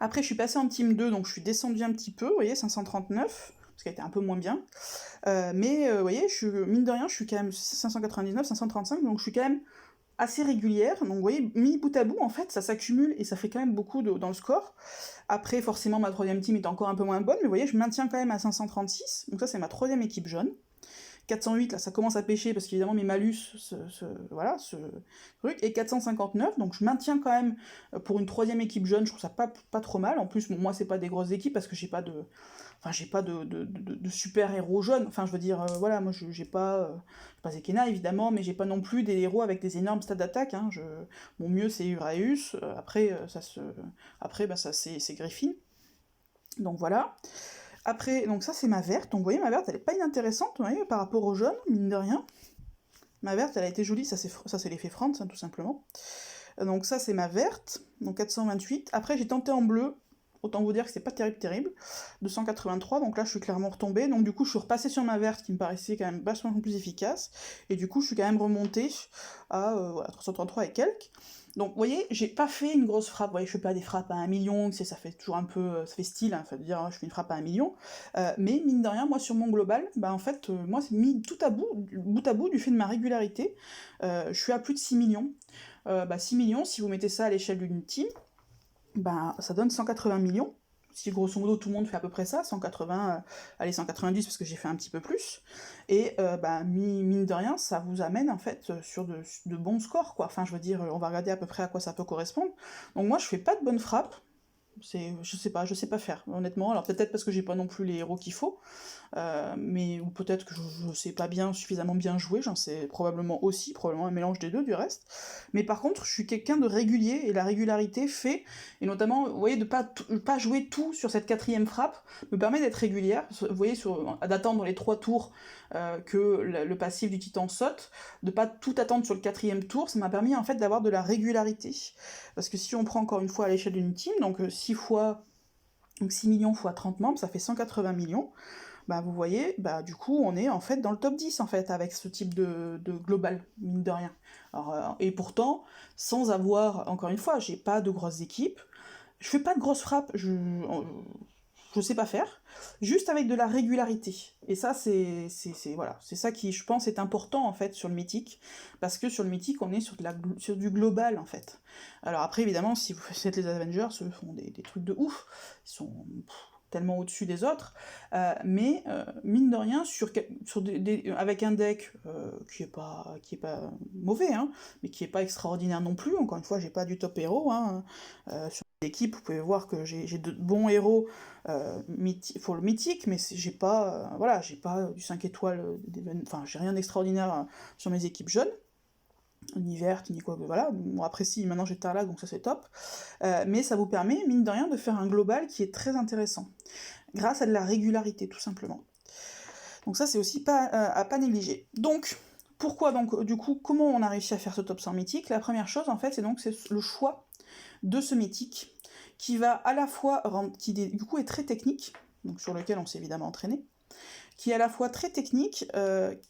Après, je suis passée en team 2, donc je suis descendue un petit peu, vous voyez, 539. Ce qui a été un peu moins bien. Mais vous voyez, mine de rien, je suis quand même 599, 535, donc je suis quand même assez régulière. Donc vous voyez, mis bout à bout, en fait, ça s'accumule et ça fait quand même beaucoup dans le score. Après, forcément, ma troisième team est encore un peu moins bonne, mais vous voyez, je maintiens quand même à 536. Donc ça, c'est ma troisième équipe jaune. 408, là, ça commence à pêcher, parce qu'évidemment, mes malus, ce truc, et 459, donc je maintiens quand même, pour une troisième équipe jaune, je trouve ça pas trop mal. En plus, bon, moi, c'est pas des grosses équipes, parce que j'ai pas de super héros jaunes, enfin, je veux dire, voilà, moi, j'ai pas Zekena, évidemment, mais j'ai pas non plus des héros avec des énormes stats d'attaque, hein, mon mieux, c'est Uraeus, après, c'est Griffin, donc voilà. Après, donc ça c'est ma verte, donc vous voyez ma verte elle est pas inintéressante, vous voyez, par rapport au jaune, mine de rien. Ma verte elle a été jolie, ça c'est l'effet France, hein, tout simplement. Donc ça c'est ma verte, donc 428. Après j'ai tenté en bleu, autant vous dire que c'est pas terrible, 283, donc là je suis clairement retombée, donc du coup je suis repassée sur ma verte qui me paraissait quand même vachement plus efficace, et du coup je suis quand même remontée à voilà, 333 et quelques. Donc vous voyez, j'ai pas fait une grosse frappe, vous voyez, je fais pas des frappes à 1 million, ça fait toujours un peu, ça fait style, hein, de dire je fais une frappe à 1 million, mais mine de rien, moi sur mon global, bah en fait, moi c'est mis tout à bout du fait de ma régularité, je suis à plus de 6 millions. 6 millions, si vous mettez ça à l'échelle d'une team, bah, ça donne 180 millions. Si grosso modo tout le monde fait à peu près ça, 180, allez 190 parce que j'ai fait un petit peu plus, et mine de rien, ça vous amène en fait sur de bons scores, quoi. Enfin, je veux dire, on va regarder à peu près à quoi ça peut correspondre. Donc moi, je fais pas de bonnes frappes, je sais pas faire, honnêtement. Alors peut-être parce que j'ai pas non plus les héros qu'il faut, mais ou peut-être que je sais pas suffisamment bien jouer, j'en sais probablement un mélange des deux du reste. Mais par contre, je suis quelqu'un de régulier, et la régularité fait, et notamment, vous voyez, de pas jouer tout sur cette quatrième frappe, me permet d'être régulière. Vous voyez, d'attendre les 3 tours que le passif du titan saute, de pas tout attendre sur le 4e tour, ça m'a permis en fait d'avoir de la régularité. Parce que si on prend encore une fois à l'échelle d'une team, donc 6 millions fois 30 membres, ça fait 180 millions. Bah vous voyez, bah du coup on est en fait dans le top 10 en fait avec ce type de global, mine de rien. Alors, et pourtant, sans avoir, encore une fois, j'ai pas de grosses équipes, je fais pas de grosses frappes, je sais pas faire, juste avec de la régularité. Et ça, voilà, c'est ça qui, je pense, est important, en fait, sur le mythique, parce que sur le mythique, on est sur du global, en fait. Alors après, évidemment, si vous faites les Avengers, eux font des trucs de ouf, ils sont tellement au-dessus des autres, mais mine de rien, avec un deck qui est pas mauvais, hein, mais qui est pas extraordinaire non plus, encore une fois, j'ai pas du top héros, hein, sur l'équipe, vous pouvez voir que j'ai de bons héros pour le mythique, mais j'ai pas, voilà, j'ai pas du 5 étoiles, enfin, j'ai rien d'extraordinaire sur mes équipes jeunes, ni vertes, ni quoi, voilà. Bon, après si, maintenant j'ai Tarlac, donc ça c'est top. Mais ça vous permet, mine de rien, de faire un global qui est très intéressant, grâce à de la régularité, tout simplement. Donc ça, c'est aussi à pas négliger. Donc, pourquoi donc, du coup, comment on a réussi à faire ce top 100 mythique? La première chose, en fait, c'est le choix de ce mythique, qui va à la fois, du coup est très technique, donc sur lequel on s'est évidemment entraîné, qui est à la fois très technique,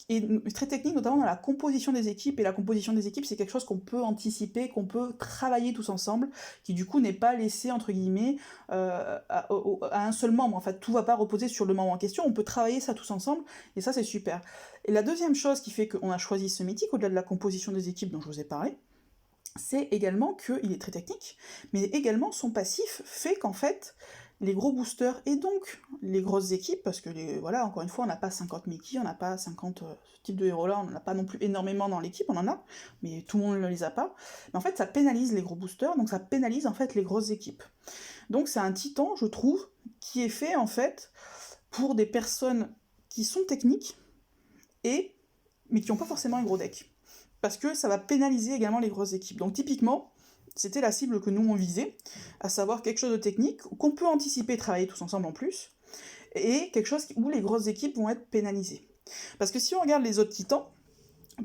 et très technique notamment dans la composition des équipes, et la composition des équipes c'est quelque chose qu'on peut anticiper, qu'on peut travailler tous ensemble, qui du coup n'est pas laissé entre guillemets à un seul membre, en fait tout va pas reposer sur le membre en question, on peut travailler ça tous ensemble, et ça c'est super. Et la deuxième chose qui fait qu'on a choisi ce mythique, au-delà de la composition des équipes dont je vous ai parlé, c'est également qu'il est très technique, mais également son passif fait qu'en fait, les gros boosters et donc les grosses équipes, parce que voilà, encore une fois, on n'a pas 50 Mickey, on n'a pas 50 ce type de héros-là, on n'en a pas non plus énormément dans l'équipe, on en a, mais tout le monde ne les a pas. Mais en fait, ça pénalise les gros boosters, donc ça pénalise en fait les grosses équipes. Donc c'est un titan, je trouve, qui est fait en fait pour des personnes qui sont techniques, mais qui n'ont pas forcément un gros deck. Parce que ça va pénaliser également les grosses équipes. Donc typiquement, c'était la cible que nous on visait, à savoir quelque chose de technique, qu'on peut anticiper et travailler tous ensemble en plus, et quelque chose où les grosses équipes vont être pénalisées. Parce que si on regarde les autres titans,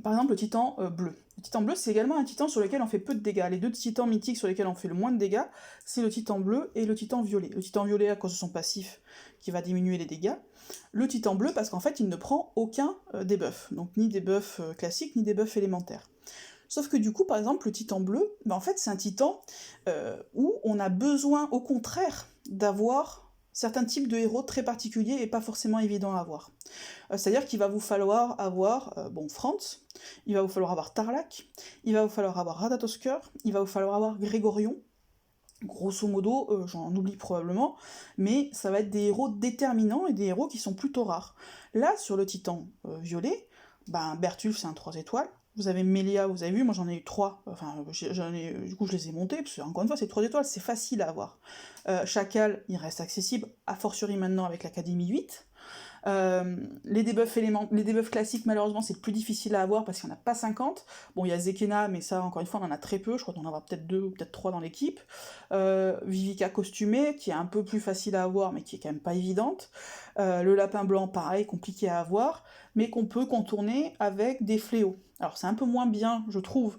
par exemple le titan bleu. Le titan bleu, c'est également un titan sur lequel on fait peu de dégâts. Les deux titans mythiques sur lesquels on fait le moins de dégâts, c'est le titan bleu et le titan violet. Le titan violet à cause de son passif, qui va diminuer les dégâts. Le titan bleu, parce qu'en fait, il ne prend aucun debuff. Donc ni debuff classique, ni debuff élémentaire. Sauf que du coup, par exemple, le titan bleu, en fait, c'est un titan où on a besoin, au contraire, d'avoir certains types de héros très particuliers et pas forcément évidents à avoir. C'est-à-dire qu'il va vous falloir avoir, Franz, il va vous falloir avoir Tarlac, il va vous falloir avoir Ratatosker, il va vous falloir avoir Grégorion, grosso modo, j'en oublie probablement, mais ça va être des héros déterminants et des héros qui sont plutôt rares. Là, sur le titan violet, Bertulf c'est un 3 étoiles, vous avez Melia, vous avez vu, moi j'en ai eu 3, du coup je les ai montés, parce que encore une fois c'est 3 étoiles, c'est facile à avoir. Chacal, il reste accessible, a fortiori maintenant avec l'Académie 8, Les debuffs classiques, malheureusement, c'est plus difficile à avoir parce qu'il n'y en a pas 50. Bon, il y a Zekena, mais ça, encore une fois, on en a très peu. Je crois qu'on en aura peut-être 2 ou peut-être 3 dans l'équipe. Vivica costumée, qui est un peu plus facile à avoir, mais qui est quand même pas évidente. Le lapin blanc, pareil, compliqué à avoir, mais qu'on peut contourner avec des fléaux. Alors, c'est un peu moins bien, je trouve,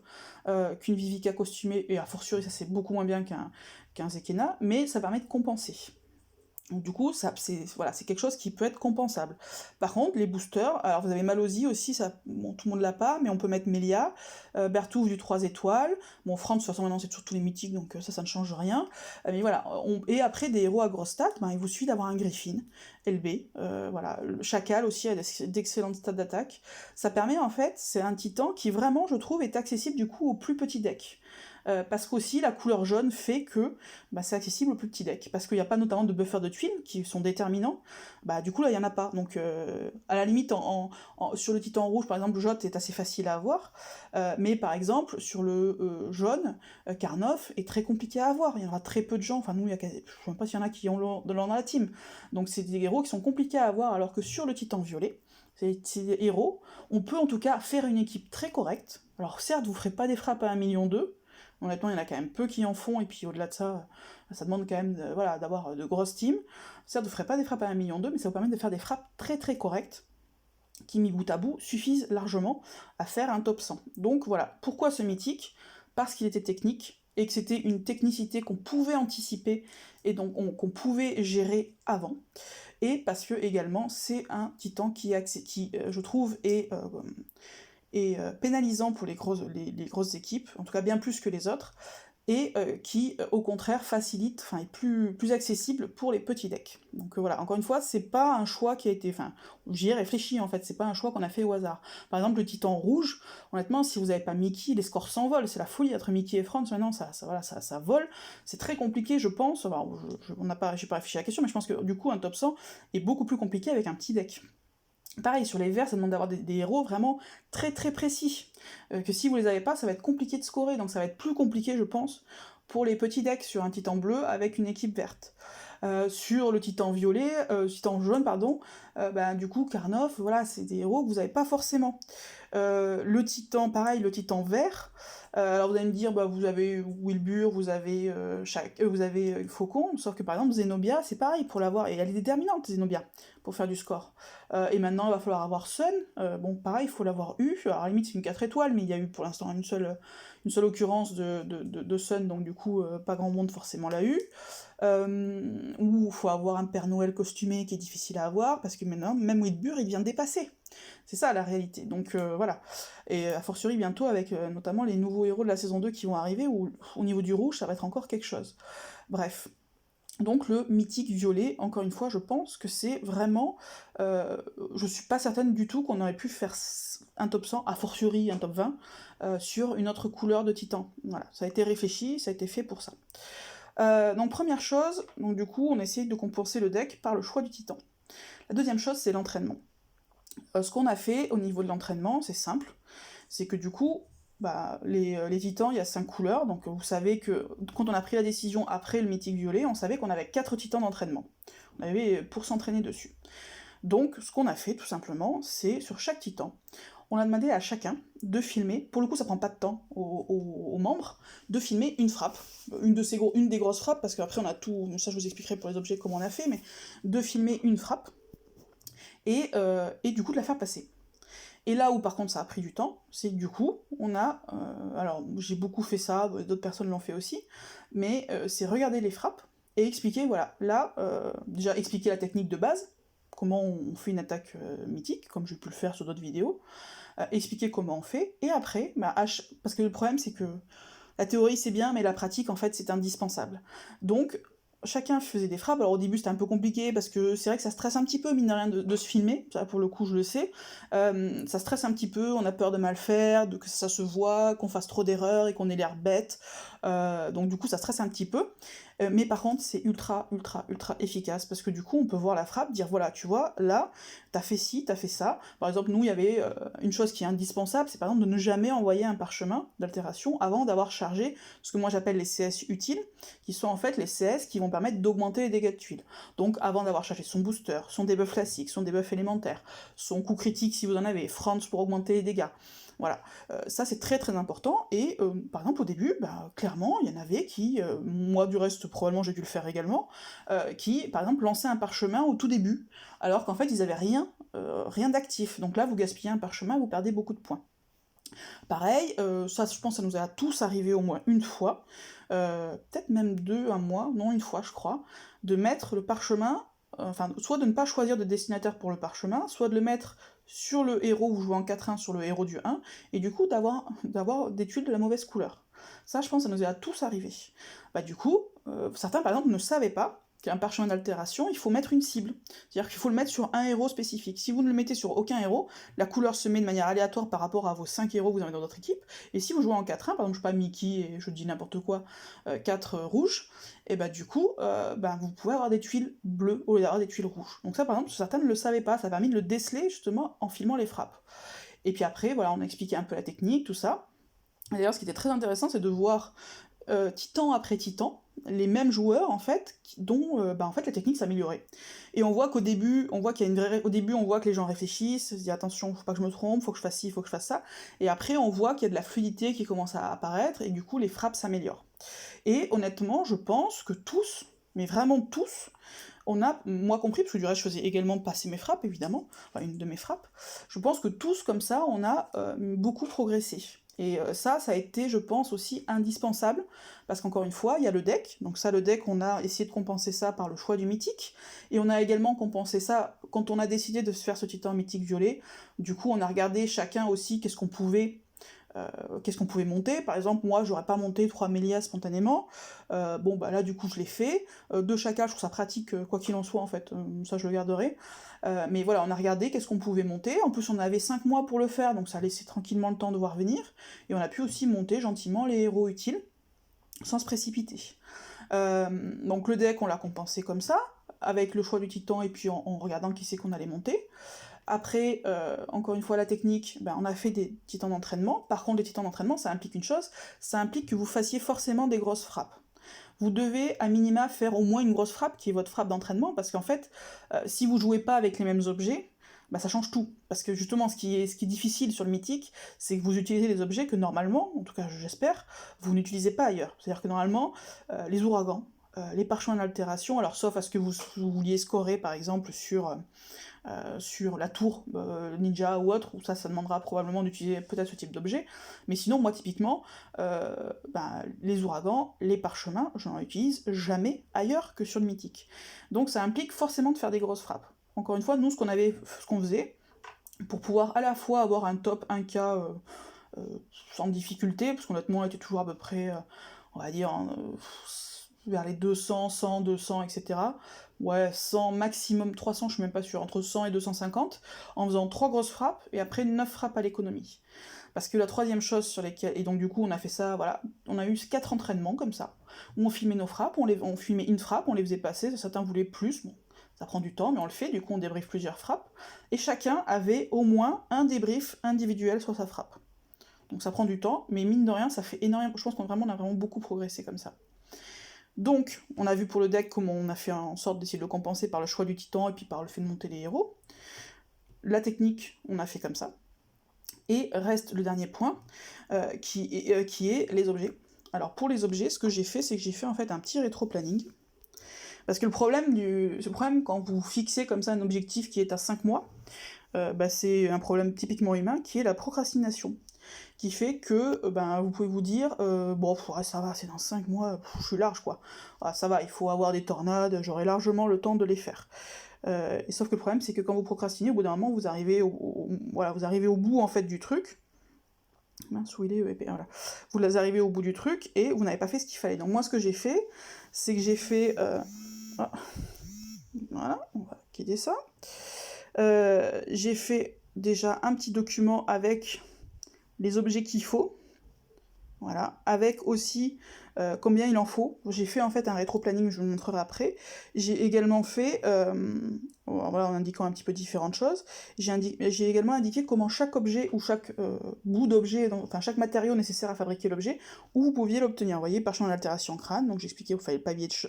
qu'une Vivica costumée, et a fortiori, ça c'est beaucoup moins bien qu'un Zekena, mais ça permet de compenser. Donc du coup, voilà, c'est quelque chose qui peut être compensable. Par contre, les boosters, alors vous avez Malozzi aussi, ça, bon, tout le monde l'a pas, mais on peut mettre Melia, Bertouf du 3 étoiles, bon, Franz, de toute façon, maintenant c'est toujours tous les mythiques, donc ça ne change rien. Mais voilà, et après, des héros à grosse stats, ben, il vous suffit d'avoir un Griffin, LB, voilà, le Chacal aussi a d'excellentes stats d'attaque. Ça permet, en fait, c'est un titan qui vraiment, je trouve, est accessible du coup au plus petit deck. Parce qu'aussi la couleur jaune fait que bah, c'est accessible au plus petit deck, parce qu'il n'y a pas notamment de buffers de tuiles qui sont déterminants, bah du coup là il n'y en a pas, donc à la limite sur le titan rouge par exemple, Jot est assez facile à avoir, mais par exemple sur le jaune, Karnov est très compliqué à avoir, il y en aura très peu de gens, enfin nous, je ne sais même pas s'il y en a qui ont l'or dans la team, donc c'est des héros qui sont compliqués à avoir, alors que sur le titan violet, ces héros, on peut en tout cas faire une équipe très correcte. Alors certes, vous ferez pas des frappes à 1,2 million, honnêtement, il y en a quand même peu qui en font, et puis au-delà de ça, ça demande quand même voilà, d'avoir de grosses teams. Certes, vous ne ferez pas des frappes à 1,2 million, mais ça vous permet de faire des frappes très très correctes, qui, mis bout à bout, suffisent largement à faire un top 100. Donc voilà, pourquoi ce mythique? Parce qu'il était technique, et que c'était une technicité qu'on pouvait anticiper, et donc qu'on pouvait gérer avant. Et parce que, également, c'est un titan qui je trouve, est pénalisant pour les grosses équipes, en tout cas bien plus que les autres, et qui, au contraire, facilite, enfin est plus accessible pour les petits decks. Donc voilà, encore une fois, c'est pas un choix qui a été... Enfin, j'y ai réfléchi en fait, c'est pas un choix qu'on a fait au hasard. Par exemple, le Titan rouge, honnêtement, si vous avez pas Mickey, les scores s'envolent, c'est la folie entre Mickey et Franz, maintenant ça vole, c'est très compliqué, je pense, alors, j'ai pas réfléchi à la question, mais je pense que du coup, un top 100 est beaucoup plus compliqué avec un petit deck. Pareil, sur les verts, ça demande d'avoir des héros vraiment très très précis, que si vous les avez pas, ça va être compliqué de scorer, donc ça va être plus compliqué, je pense, pour les petits decks sur un titan bleu avec une équipe verte. Sur le titan violet, titan jaune, pardon, bah, du coup, Karnov, voilà, c'est des héros que vous n'avez pas forcément. Le titan, pareil, le titan vert, alors vous allez me dire, bah, vous avez Wilbur, vous avez Faucon, sauf que par exemple, Zenobia, c'est pareil pour l'avoir, et elle est déterminante, Zenobia, pour faire du score. Et maintenant, il va falloir avoir Sun, bon, pareil, il faut l'avoir eu, alors à la limite, c'est une 4 étoiles, mais il y a eu pour l'instant une seule occurrence de Sun, donc du coup, pas grand monde forcément l'a eu. Ou il faut avoir un Père Noël costumé qui est difficile à avoir, parce que maintenant, même Wilbur, il vient de dépasser. C'est ça la réalité, donc voilà. Et a fortiori bientôt avec notamment les nouveaux héros de la saison 2 qui vont arriver, où au niveau du rouge, ça va être encore quelque chose. Bref. Donc le mythique violet, encore une fois, je pense que c'est vraiment... je suis pas certaine du tout qu'on aurait pu faire un top 100, a fortiori un top 20, sur une autre couleur de titan. Voilà, ça a été réfléchi, ça a été fait pour ça. Donc première chose, donc du coup on essaye de compenser le deck par le choix du titan. La deuxième chose, c'est l'entraînement. Ce qu'on a fait au niveau de l'entraînement, c'est simple, c'est que du coup, bah, les titans, il y a 5 couleurs, donc vous savez que quand on a pris la décision après le mythique violet, on savait qu'on avait 4 titans d'entraînement. On avait pour s'entraîner dessus. Donc ce qu'on a fait tout simplement, c'est sur chaque titan, on a demandé à chacun de filmer, pour le coup ça prend pas de temps aux membres, de filmer une frappe, une des grosses frappes, parce qu'après on a tout, ça je vous expliquerai pour les objets comment on a fait, mais de filmer une frappe, et du coup de la faire passer. Et là où par contre ça a pris du temps, c'est que du coup, on a... alors j'ai beaucoup fait ça, d'autres personnes l'ont fait aussi, mais c'est regarder les frappes et expliquer, voilà, là, déjà expliquer la technique de base, comment on fait une attaque mythique, comme j'ai pu le faire sur d'autres vidéos, expliquer comment on fait, et après, bah, parce que le problème c'est que la théorie c'est bien, mais la pratique en fait c'est indispensable. Donc chacun faisait des frappes, alors au début c'était un peu compliqué, parce que c'est vrai que ça stresse un petit peu, mine de rien, de se filmer, ça pour le coup je le sais, ça stresse un petit peu, on a peur de mal faire, que ça se voit, qu'on fasse trop d'erreurs et qu'on ait l'air bête, donc du coup ça stresse un petit peu, Mais par contre, c'est ultra, ultra, ultra efficace, parce que du coup, on peut voir la frappe, dire voilà, tu vois, là, t'as fait ci, t'as fait ça. Par exemple, nous, il y avait une chose qui est indispensable, c'est par exemple de ne jamais envoyer un parchemin d'altération avant d'avoir chargé ce que moi j'appelle les CS utiles, qui sont en fait les CS qui vont permettre d'augmenter les dégâts de tuiles. Donc avant d'avoir chargé son booster, son debuff classique, son debuff élémentaire, son coup critique si vous en avez, France pour augmenter les dégâts. Voilà, ça c'est très très important, et par exemple au début, bah, clairement, il y en avait qui, moi du reste probablement j'ai dû le faire également, qui par exemple lançaient un parchemin au tout début, alors qu'en fait ils avaient rien, rien d'actif, donc là vous gaspillez un parchemin, vous perdez beaucoup de points. Pareil, ça je pense que ça nous est à tous arrivé au moins une fois, peut-être même deux, un mois, non une fois je crois, de mettre le parchemin, enfin soit de ne pas choisir de destinataire pour le parchemin, soit de le mettre sur le héros, vous jouez en 4-1 sur le héros du 1, et du coup d'avoir des tuiles de la mauvaise couleur. Ça je pense que ça nous est à tous arrivé. Bah du coup, certains par exemple ne savaient pas qu'un parchemin d'altération, il faut mettre une cible. C'est-à-dire qu'il faut le mettre sur un héros spécifique. Si vous ne le mettez sur aucun héros, la couleur se met de manière aléatoire par rapport à vos 5 héros que vous avez dans votre équipe, et si vous jouez en 4-1, par exemple, je sais pas, Mickey, et je dis n'importe quoi, 4 rouges, et bah du coup, bah, vous pouvez avoir des tuiles bleues au lieu d'avoir des tuiles rouges. Donc ça, par exemple, certains ne le savaient pas, ça a permis de le déceler, justement, en filmant les frappes. Et puis après, voilà, on a expliqué un peu la technique, tout ça. Et d'ailleurs, ce qui était très intéressant, c'est de voir titan après titan, les mêmes joueurs en fait, dont bah, en fait la technique s'améliorait. Et on voit qu'au début, on voit qu'il y a une vraie. Au début, on voit que les gens réfléchissent, se disent attention, faut pas que je me trompe, faut que je fasse ci, faut que je fasse ça. Et après, on voit qu'il y a de la fluidité qui commence à apparaître, et du coup, les frappes s'améliorent. Et honnêtement, je pense que tous, mais vraiment tous, on a, moi compris, parce que du reste je faisais également passer mes frappes, évidemment, enfin une de mes frappes, je pense que tous comme ça, on a beaucoup progressé. Et ça a été, je pense, aussi indispensable, parce qu'encore une fois, il y a le deck, donc ça, le deck, on a essayé de compenser ça par le choix du mythique, et on a également compensé ça quand on a décidé de se faire ce titan mythique violet, du coup on a regardé chacun aussi qu'est-ce qu'on pouvait monter. Par exemple, moi, j'aurais pas monté 3 Mélias spontanément. Bon, bah là, du coup, je l'ai fait. De chacun, je trouve ça pratique, quoi qu'il en soit, en fait. Ça, je le garderai. Mais voilà, on a regardé qu'est-ce qu'on pouvait monter. En plus, on avait 5 mois pour le faire, donc ça laissait tranquillement le temps de voir venir. Et on a pu aussi monter gentiment les héros utiles, sans se précipiter. Donc le deck, on l'a compensé comme ça, avec le choix du titan et puis en regardant qui c'est qu'on allait monter. Après, encore une fois, la technique, ben, on a fait des titans d'entraînement. Par contre, les titans d'entraînement, ça implique une chose, ça implique que vous fassiez forcément des grosses frappes. Vous devez, à minima, faire au moins une grosse frappe, qui est votre frappe d'entraînement, parce qu'en fait, si vous jouez pas avec les mêmes objets, bah ça change tout. Parce que justement, ce qui est difficile sur le mythique, c'est que vous utilisez des objets que normalement, en tout cas j'espère, vous n'utilisez pas ailleurs. C'est-à-dire que normalement, les ouragans, les parchemins d'altération, alors sauf à ce que vous vouliez scorer par exemple sur la tour ninja ou autre, où ça demandera probablement d'utiliser peut-être ce type d'objet, mais sinon moi typiquement, les ouragans, les parchemins, je n'en utilise jamais ailleurs que sur le mythique. Donc ça implique forcément de faire des grosses frappes. Encore une fois, nous ce qu'on faisait, pour pouvoir à la fois avoir un top 1K sans difficulté, parce qu'honnêtement on était toujours à peu près, on va dire, vers les 200, 100, 200, etc. Ouais, 100, maximum 300, je suis même pas sûre, entre 100 et 250, en faisant 3 grosses frappes, et après 9 frappes à l'économie. Parce que la troisième chose sur lesquelles... Et donc du coup, on a fait ça, voilà, on a eu 4 entraînements comme ça, où on filmait nos frappes, on filmait une frappe, on les faisait passer, certains voulaient plus, bon, ça prend du temps, mais on le fait, du coup on débriefe plusieurs frappes, et chacun avait au moins un débrief individuel sur sa frappe. Donc ça prend du temps, mais mine de rien, ça fait énormément... Je pense qu'on a vraiment beaucoup progressé comme ça. Donc, on a vu pour le deck comment on a fait en sorte d'essayer de le compenser par le choix du titan et puis par le fait de monter les héros. La technique, on a fait comme ça. Et reste le dernier point, qui est les objets. Alors pour les objets, ce que j'ai fait, c'est que j'ai fait en fait un petit rétro-planning. Parce que le problème quand vous fixez comme ça un objectif qui est à 5 mois, c'est un problème typiquement humain qui est la procrastination. Qui fait que vous pouvez vous dire bon ça va, c'est dans 5 mois, je suis large quoi. Ça va, il faut avoir des tornades, j'aurai largement le temps de les faire. Et sauf que le problème c'est que quand vous procrastinez, au bout d'un moment vous arrivez au bout en fait du truc. Mince, où il est, voilà. Vous arrivez au bout du truc et vous n'avez pas fait ce qu'il fallait. Donc moi ce que j'ai fait, c'est que j'ai fait voilà, on va quitter ça. J'ai fait déjà un petit document avec les objets qu'il faut. voilà, avec aussi combien il en faut. J'ai fait en fait un rétro-planning, je vous le montrerai après. J'ai également fait, voilà, en indiquant un petit peu différentes choses, j'ai également indiqué comment chaque objet ou chaque bout d'objet, enfin chaque matériau nécessaire à fabriquer l'objet, où vous pouviez l'obtenir. Vous voyez, parchemin d'altération crâne, donc j'ai expliqué qu'il fallait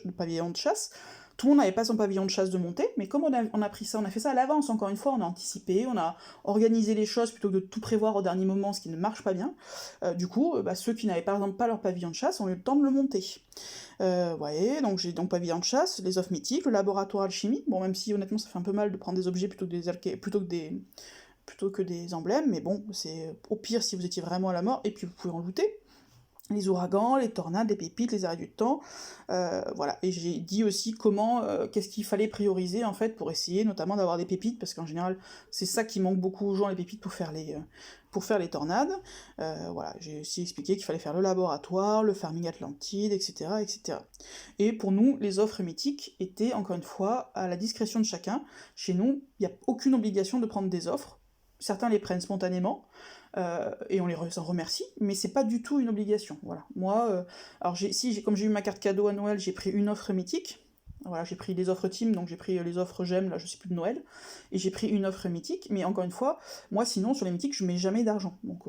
le pavillon de chasse. Tout le monde n'avait pas son pavillon de chasse de montée, mais comme on a pris ça, on a fait ça à l'avance, encore une fois, on a anticipé, on a organisé les choses plutôt que de tout prévoir au dernier moment, ce qui ne marche pas bien. Du coup, ceux qui n'avaient par exemple pas leur pavillon de chasse ont eu le temps de le monter. Vous voyez, donc j'ai donc pavillon de chasse, les offres mythiques, le laboratoire alchimie, bon même si honnêtement ça fait un peu mal de prendre des objets plutôt que des emblèmes, mais bon, c'est au pire si vous étiez vraiment à la mort, et puis vous pouvez en looter. Les ouragans, les tornades, les pépites, les arrêts du temps, voilà. Et j'ai dit aussi comment, qu'est-ce qu'il fallait prioriser en fait pour essayer notamment d'avoir des pépites, parce qu'en général c'est ça qui manque beaucoup aux gens, les pépites pour faire les tornades. Voilà, j'ai aussi expliqué qu'il fallait faire le laboratoire, le farming Atlantide, etc., etc. Et pour nous, les offres mythiques étaient encore une fois à la discrétion de chacun. Chez nous, il n'y a aucune obligation de prendre des offres. Certains les prennent spontanément, et on les en remercie, mais c'est pas du tout une obligation. Voilà. Moi, alors comme j'ai eu ma carte cadeau à Noël, j'ai pris une offre mythique. Voilà, j'ai pris les offres team, donc j'ai pris les offres j'aime, là je sais plus de Noël, et j'ai pris une offre mythique, mais encore une fois, moi sinon sur les mythiques je mets jamais d'argent. Donc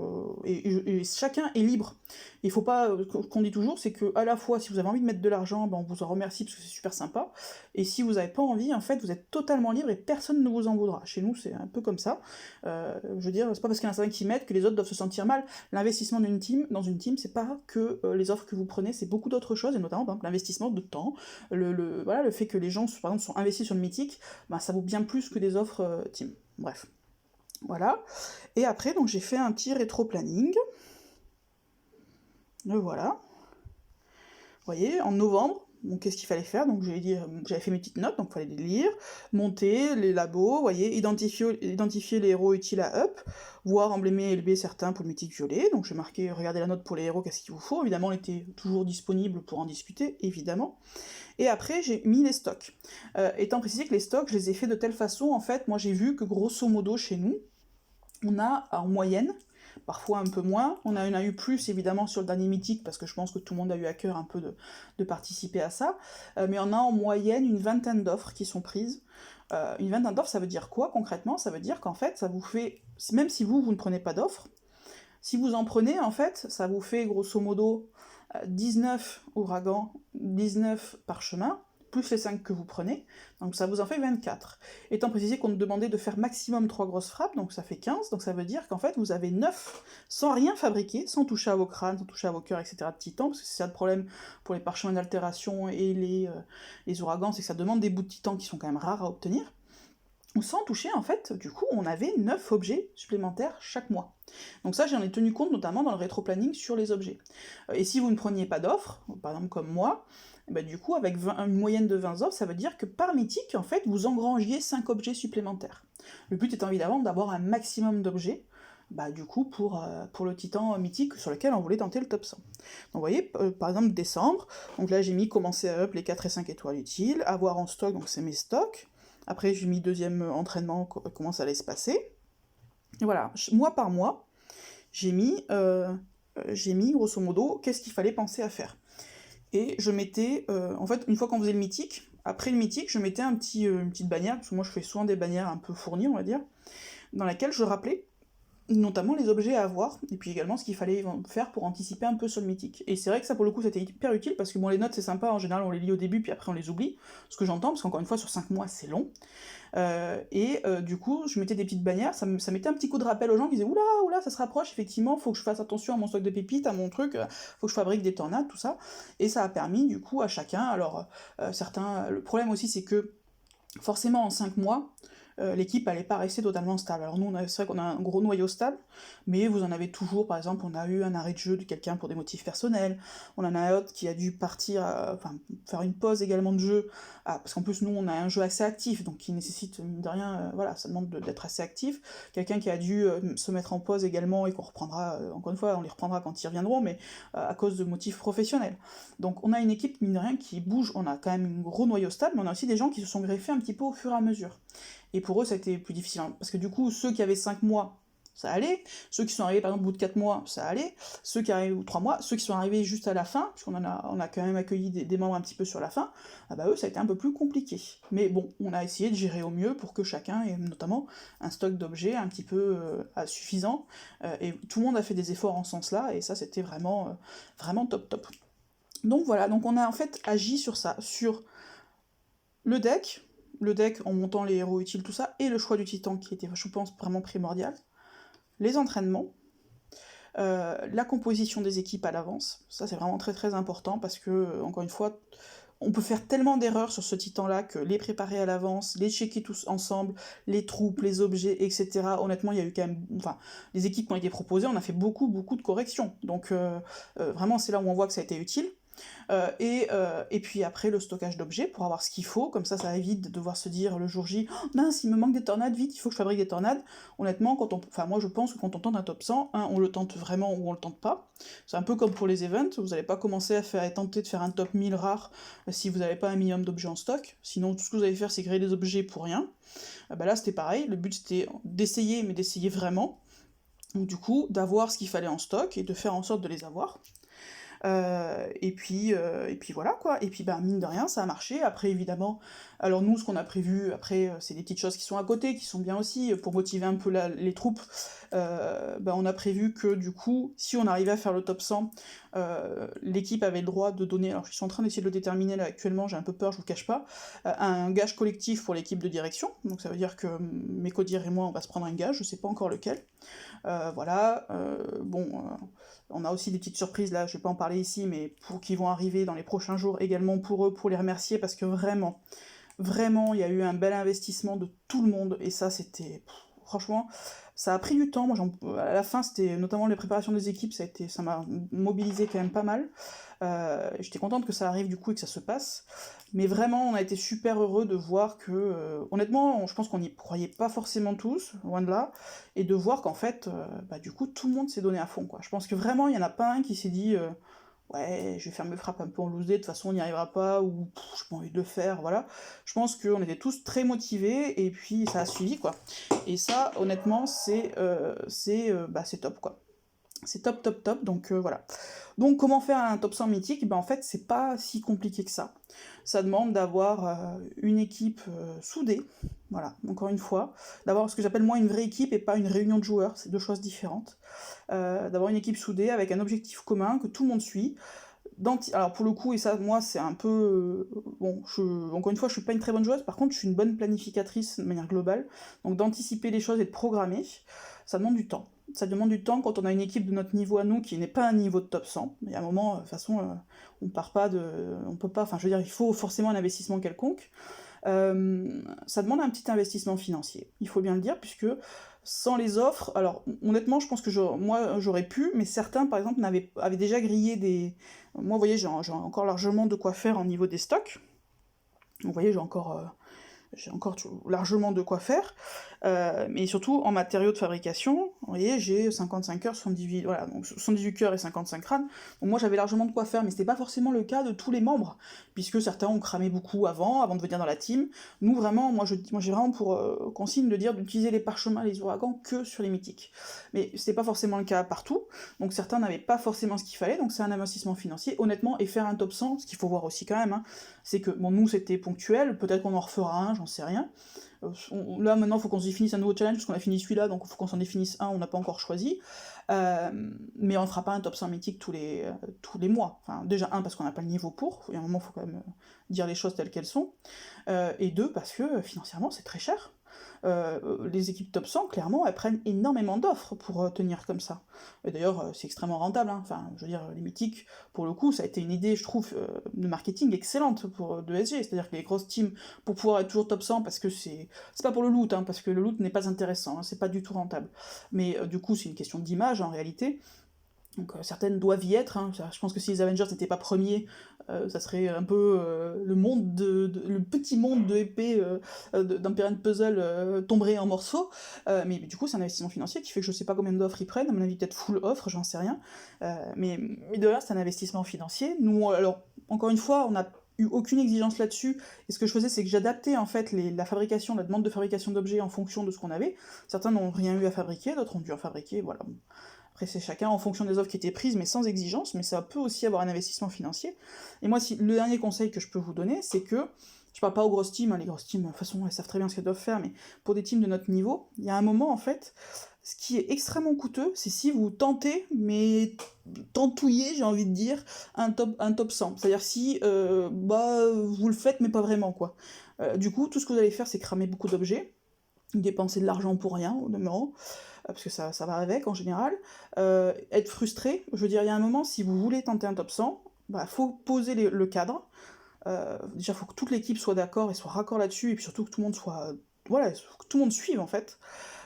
et chacun est libre. Il faut pas, qu'on dit toujours, c'est que à la fois si vous avez envie de mettre de l'argent, ben, on vous en remercie parce que c'est super sympa, et si vous avez pas envie, en fait vous êtes totalement libre et personne ne vous en voudra. Chez nous c'est un peu comme ça. Je veux dire, c'est pas parce qu'il y en a certains qui mettent que les autres doivent se sentir mal. L'investissement dans une team, c'est pas que les offres que vous prenez, c'est beaucoup d'autres choses, et notamment par exemple, l'investissement de temps, voilà, le fait que les gens par exemple sont investis sur le mythique, ben, ça vaut bien plus que des offres team. Bref. Voilà. Et après, donc j'ai fait un petit rétro-planning. Le voilà. Vous voyez, en novembre, donc qu'est-ce qu'il fallait faire? Donc j'avais fait mes petites notes, donc il fallait les lire, monter les labos, vous voyez, identifier les héros utiles à up, voir emblémer et élever certains pour le mythique violet, donc j'ai marqué, regardez la note pour les héros, qu'est-ce qu'il vous faut, évidemment, elle était toujours disponible pour en discuter, évidemment. Et après, j'ai mis les stocks. Étant précisé que les stocks, je les ai fait de telle façon, en fait, moi j'ai vu que grosso modo, chez nous, on a en moyenne, parfois un peu moins, on en a eu plus évidemment sur le dernier mythique, parce que je pense que tout le monde a eu à cœur un peu de participer à ça, mais on a en moyenne une vingtaine d'offres qui sont prises. Une vingtaine d'offres, ça veut dire quoi concrètement? Ça veut dire qu'en fait, ça vous fait, même si vous ne prenez pas d'offres, si vous en prenez, en fait, ça vous fait grosso modo 19 ouragans, 19 parchemins, plus les 5 que vous prenez, donc ça vous en fait 24. Étant précisé qu'on nous demandait de faire maximum 3 grosses frappes, donc ça fait 15, donc ça veut dire qu'en fait vous avez 9 sans rien fabriquer, sans toucher à vos crânes, sans toucher à vos cœurs, etc. de titan, parce que c'est ça le problème pour les parchemins d'altération et les ouragans, c'est que ça demande des bouts de titan qui sont quand même rares à obtenir. Sans toucher, en fait, du coup, on avait 9 objets supplémentaires chaque mois. Donc ça, j'en ai tenu compte notamment dans le rétro-planning sur les objets. Et si vous ne preniez pas d'offres, par exemple comme moi, bah, du coup, avec une moyenne de 20 offres, ça veut dire que par mythique, en fait, vous engrangiez 5 objets supplémentaires. Le but étant évidemment d'avoir un maximum d'objets, bah, du coup, pour le titan mythique sur lequel on voulait tenter le top 100. Donc vous voyez, par exemple, décembre, donc là j'ai mis commencer à up les 4 et 5 étoiles utiles, avoir en stock, donc c'est mes stocks. Après, j'ai mis deuxième entraînement, comment ça allait se passer. Et voilà, mois par mois, j'ai mis grosso modo qu'est-ce qu'il fallait penser à faire. Et je mettais, en fait, une fois qu'on faisait le mythique, après le mythique, je mettais une petite bannière, parce que moi je fais souvent des bannières un peu fournies, on va dire, dans laquelle je rappelais notamment les objets à avoir, et puis également ce qu'il fallait faire pour anticiper un peu sur le mythique. Et c'est vrai que ça, pour le coup, c'était hyper utile, parce que bon, les notes, c'est sympa, en général, on les lit au début, puis après on les oublie, ce que j'entends, parce qu'encore une fois, sur 5 mois, c'est long. Du coup, je mettais des petites bannières, ça mettait un petit coup de rappel aux gens qui disaient oula, oula, ça se rapproche, effectivement, faut que je fasse attention à mon stock de pépites, à mon truc, faut que je fabrique des tornades, tout ça. Et ça a permis, du coup, à chacun, alors, certains... Le problème aussi, c'est que, forcément, en 5 mois, l'équipe n'allait pas rester totalement stable. Alors nous, c'est vrai qu'on a un gros noyau stable, mais vous en avez toujours, par exemple, on a eu un arrêt de jeu de quelqu'un pour des motifs personnels, on en a un autre qui a dû partir, faire une pause également de jeu, parce qu'en plus nous, on a un jeu assez actif, donc qui nécessite, mine de rien, voilà, ça demande d'être assez actif, quelqu'un qui a dû se mettre en pause également, et qu'on reprendra, encore une fois, on les reprendra quand ils reviendront, mais à cause de motifs professionnels. Donc on a une équipe, mine de rien, qui bouge, on a quand même un gros noyau stable, mais on a aussi des gens qui se sont greffés un petit peu au fur et à mesure. Et pour eux, ça a été plus difficile, hein, parce que du coup, ceux qui avaient 5 mois ça allait. Ceux qui sont arrivés par exemple au bout de 4 mois, ça allait. Ceux qui arrivent au bout de 3 mois, ceux qui sont arrivés juste à la fin, on a quand même accueilli des membres un petit peu sur la fin, ah bah eux ça a été un peu plus compliqué. Mais bon, on a essayé de gérer au mieux pour que chacun ait notamment un stock d'objets un petit peu suffisant, et tout le monde a fait des efforts en ce sens-là, et ça c'était vraiment top top. Donc voilà, donc on a en fait agi sur ça, sur le deck en montant les héros utiles, tout ça, et le choix du titan qui était, je pense, vraiment primordial, les entraînements, la composition des équipes à l'avance, ça c'est vraiment très très important parce que, encore une fois, on peut faire tellement d'erreurs sur ce titan-là que les préparer à l'avance, les checker tous ensemble, les troupes, les objets, etc. Honnêtement, il y a eu quand même... Enfin, les équipes qui ont été proposées, on a fait beaucoup de corrections. Donc vraiment, c'est là où on voit que ça a été utile. Et puis après le stockage d'objets pour avoir ce qu'il faut, comme ça évite de devoir se dire le jour J, oh, mince, il me manque des tornades, vite, il faut que je fabrique des tornades. Honnêtement, moi je pense que quand on tente un top 100, on le tente vraiment ou on le tente pas. C'est un peu comme pour les events, vous n'allez pas commencer à tenter de faire un top 1000 rare si vous n'avez pas un minimum d'objets en stock, sinon tout ce que vous allez faire c'est créer des objets pour rien. Bah là c'était pareil, le but c'était d'essayer, mais d'essayer vraiment. Donc du coup, d'avoir ce qu'il fallait en stock et de faire en sorte de les avoir. Et puis voilà quoi, et puis bah mine de rien ça a marché. Après évidemment, alors nous ce qu'on a prévu après c'est des petites choses qui sont à côté, qui sont bien aussi, pour motiver un peu les troupes, bah on a prévu que du coup, si on arrivait à faire le top 100, l'équipe avait le droit de donner, alors je suis en train d'essayer de le déterminer là actuellement, j'ai un peu peur, je vous le cache pas, un gage collectif pour l'équipe de direction, donc ça veut dire que mes codires et moi on va se prendre un gage, je sais pas encore lequel. Voilà, on a aussi des petites surprises là, je vais pas en parler ici, mais qui vont arriver dans les prochains jours également pour eux, pour les remercier, parce que vraiment, il y a eu un bel investissement de tout le monde, et ça c'était... Franchement, ça a pris du temps, à la fin c'était notamment les préparations des équipes, ça m'a mobilisé quand même pas mal. J'étais contente que ça arrive du coup et que ça se passe, mais vraiment on a été super heureux de voir que, honnêtement, je pense qu'on n'y croyait pas forcément tous, loin de là, et de voir qu'en fait, bah du coup tout le monde s'est donné à fond quoi. Je pense que vraiment il y en a pas un qui s'est dit ouais, je vais faire mes frappes un peu en loose day, de toute façon on n'y arrivera pas, ou j'ai pas envie de le faire, voilà. Je pense qu'on était tous très motivés, et puis ça a suivi quoi. Et ça, honnêtement, c'est top quoi. C'est top top top, donc voilà. Donc comment faire un top 100 mythique? Ben en fait c'est pas si compliqué que ça. Ça demande d'avoir une équipe soudée, voilà, encore une fois, d'avoir ce que j'appelle moi une vraie équipe et pas une réunion de joueurs, c'est deux choses différentes. D'avoir une équipe soudée avec un objectif commun que tout le monde suit. Alors pour le coup, et ça moi c'est un peu... encore une fois je suis pas une très bonne joueuse, par contre je suis une bonne planificatrice de manière globale, donc d'anticiper les choses et de programmer, ça demande du temps. Ça demande du temps quand on a une équipe de notre niveau à nous qui n'est pas un niveau de top 100. Il y a un moment, de toute façon, on part pas de... On peut pas... Enfin, je veux dire, il faut forcément un investissement quelconque. Ça demande un petit investissement financier, il faut bien le dire, puisque sans les offres... Alors, honnêtement, je pense que moi, j'aurais pu, mais certains, par exemple, avaient déjà grillé des... Moi, vous voyez, j'ai encore largement de quoi faire au niveau des stocks. Vous voyez, j'ai encore largement de quoi faire, mais surtout en matériaux de fabrication, vous voyez, j'ai 55 heures, 78, voilà, donc 78 cœurs et 55 crânes, donc moi j'avais largement de quoi faire, mais c'était pas forcément le cas de tous les membres, puisque certains ont cramé beaucoup avant de venir dans la team. Nous vraiment, moi j'ai vraiment pour consigne de dire d'utiliser les parchemins, les ouragans que sur les mythiques, mais c'était pas forcément le cas partout, donc certains n'avaient pas forcément ce qu'il fallait, donc c'est un investissement financier, honnêtement, et faire un top 100, ce qu'il faut voir aussi quand même, hein, c'est que, bon, nous c'était ponctuel, peut-être qu'on en refera un, j'en sais rien. Là maintenant il faut qu'on se définisse un nouveau challenge, parce qu'on a fini celui-là, donc il faut qu'on s'en définisse un, on n'a pas encore choisi. Mais on ne fera pas un top 100 mythique tous les mois. Enfin, déjà, un, parce qu'on n'a pas le niveau pour, il y a un moment, il faut quand même dire les choses telles qu'elles sont. Et deux, parce que financièrement, c'est très cher. Les équipes top 100, clairement, elles prennent énormément d'offres pour tenir comme ça. Et d'ailleurs, c'est extrêmement rentable, hein. Enfin, je veux dire, les mythiques, pour le coup, ça a été une idée, je trouve, de marketing excellente de SG, c'est-à-dire que les grosses teams, pour pouvoir être toujours top 100, parce que c'est pas pour le loot, hein, parce que le loot n'est pas intéressant, hein, c'est pas du tout rentable. Mais du coup, c'est une question d'image, en réalité. Donc certaines doivent y être, hein. Je pense que si les Avengers n'étaient pas premiers, ça serait un peu le petit monde de épée d'Empyrean Puzzle tomberait en morceaux, mais du coup c'est un investissement financier qui fait que je sais pas combien d'offres ils prennent, à mon avis peut-être full offre, j'en sais rien, mais de là c'est un investissement financier. Nous, alors, encore une fois, eu aucune exigence là-dessus, et ce que je faisais, c'est que j'adaptais en fait la fabrication, la demande de fabrication d'objets en fonction de ce qu'on avait. Certains n'ont rien eu à fabriquer, d'autres ont dû en fabriquer, voilà. Après, c'est chacun en fonction des offres qui étaient prises, mais sans exigence, mais ça peut aussi avoir un investissement financier. Et moi, le dernier conseil que je peux vous donner, c'est que, je parle pas aux grosses teams, hein, les grosses teams, de toute façon, elles savent très bien ce qu'elles doivent faire, mais pour des teams de notre niveau, il y a un moment, en fait, ce qui est extrêmement coûteux, c'est si vous tentez, mais tentouillez, j'ai envie de dire, un top 100. C'est-à-dire si vous le faites, mais pas vraiment, quoi. Du coup, tout ce que vous allez faire, c'est cramer beaucoup d'objets, dépenser de l'argent pour rien, au demeurant, parce que ça va avec en général. Être frustré, je veux dire, il y a un moment, si vous voulez tenter un top 100, faut poser le cadre. Déjà, il faut que toute l'équipe soit d'accord et soit raccord là-dessus, et puis surtout que tout le monde soit. Voilà, que tout le monde suive en fait.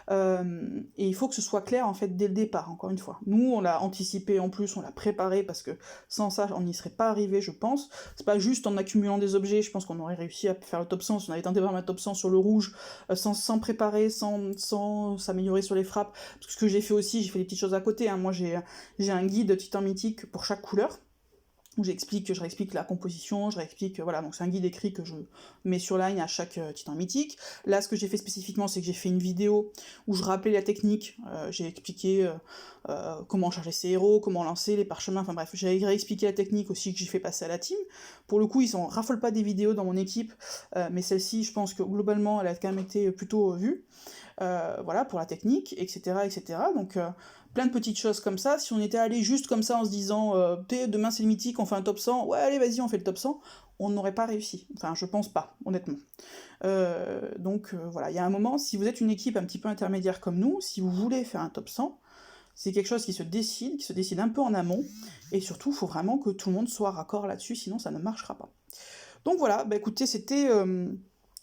Et il faut que ce soit clair en fait dès le départ, encore une fois. Nous, on l'a anticipé en plus, on l'a préparé, parce que sans ça, on n'y serait pas arrivé, je pense. C'est pas juste en accumulant des objets, je pense qu'on aurait réussi à faire le top 100 si on avait tenté de faire un top 100 sur le rouge, sans préparer, sans s'améliorer sur les frappes. Parce que ce que j'ai fait aussi, j'ai fait des petites choses à côté, hein. Moi, j'ai un guide titan mythique pour chaque couleur, où je réexplique la composition, je réexplique, voilà, donc c'est un guide écrit que je mets sur Line à chaque titan mythique. Là, ce que j'ai fait spécifiquement, c'est que j'ai fait une vidéo où je rappelais la technique, j'ai expliqué comment charger ses héros, comment lancer les parchemins, enfin bref, j'ai réexpliqué la technique aussi que j'ai fait passer à la team. Pour le coup, ils en raffolent pas des vidéos dans mon équipe, mais celle-ci, je pense que globalement, elle a quand même été plutôt vue. Voilà, pour la technique, etc., etc. Donc, plein de petites choses comme ça. Si on était allé juste comme ça en se disant demain c'est le mythique, on fait un top 100, ouais, allez, vas-y, on fait le top 100, on n'aurait pas réussi. Enfin, je pense pas, honnêtement. Donc, voilà, il y a un moment, si vous êtes une équipe un petit peu intermédiaire comme nous, si vous voulez faire un top 100, c'est quelque chose qui se décide un peu en amont, et surtout, il faut vraiment que tout le monde soit raccord là-dessus, sinon ça ne marchera pas. Donc voilà, écoutez, c'était.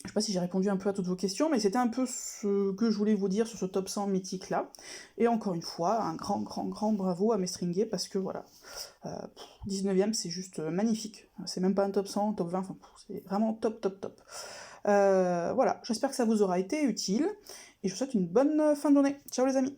Je sais pas si j'ai répondu un peu à toutes vos questions, mais c'était un peu ce que je voulais vous dire sur ce top 100 mythique là. Et encore une fois, un grand bravo à Mestringuet, parce que voilà, 19ème, c'est juste magnifique. C'est même pas un top 100, top 20, enfin, c'est vraiment top, top, top. Voilà, j'espère que ça vous aura été utile, et je vous souhaite une bonne fin de journée. Ciao les amis!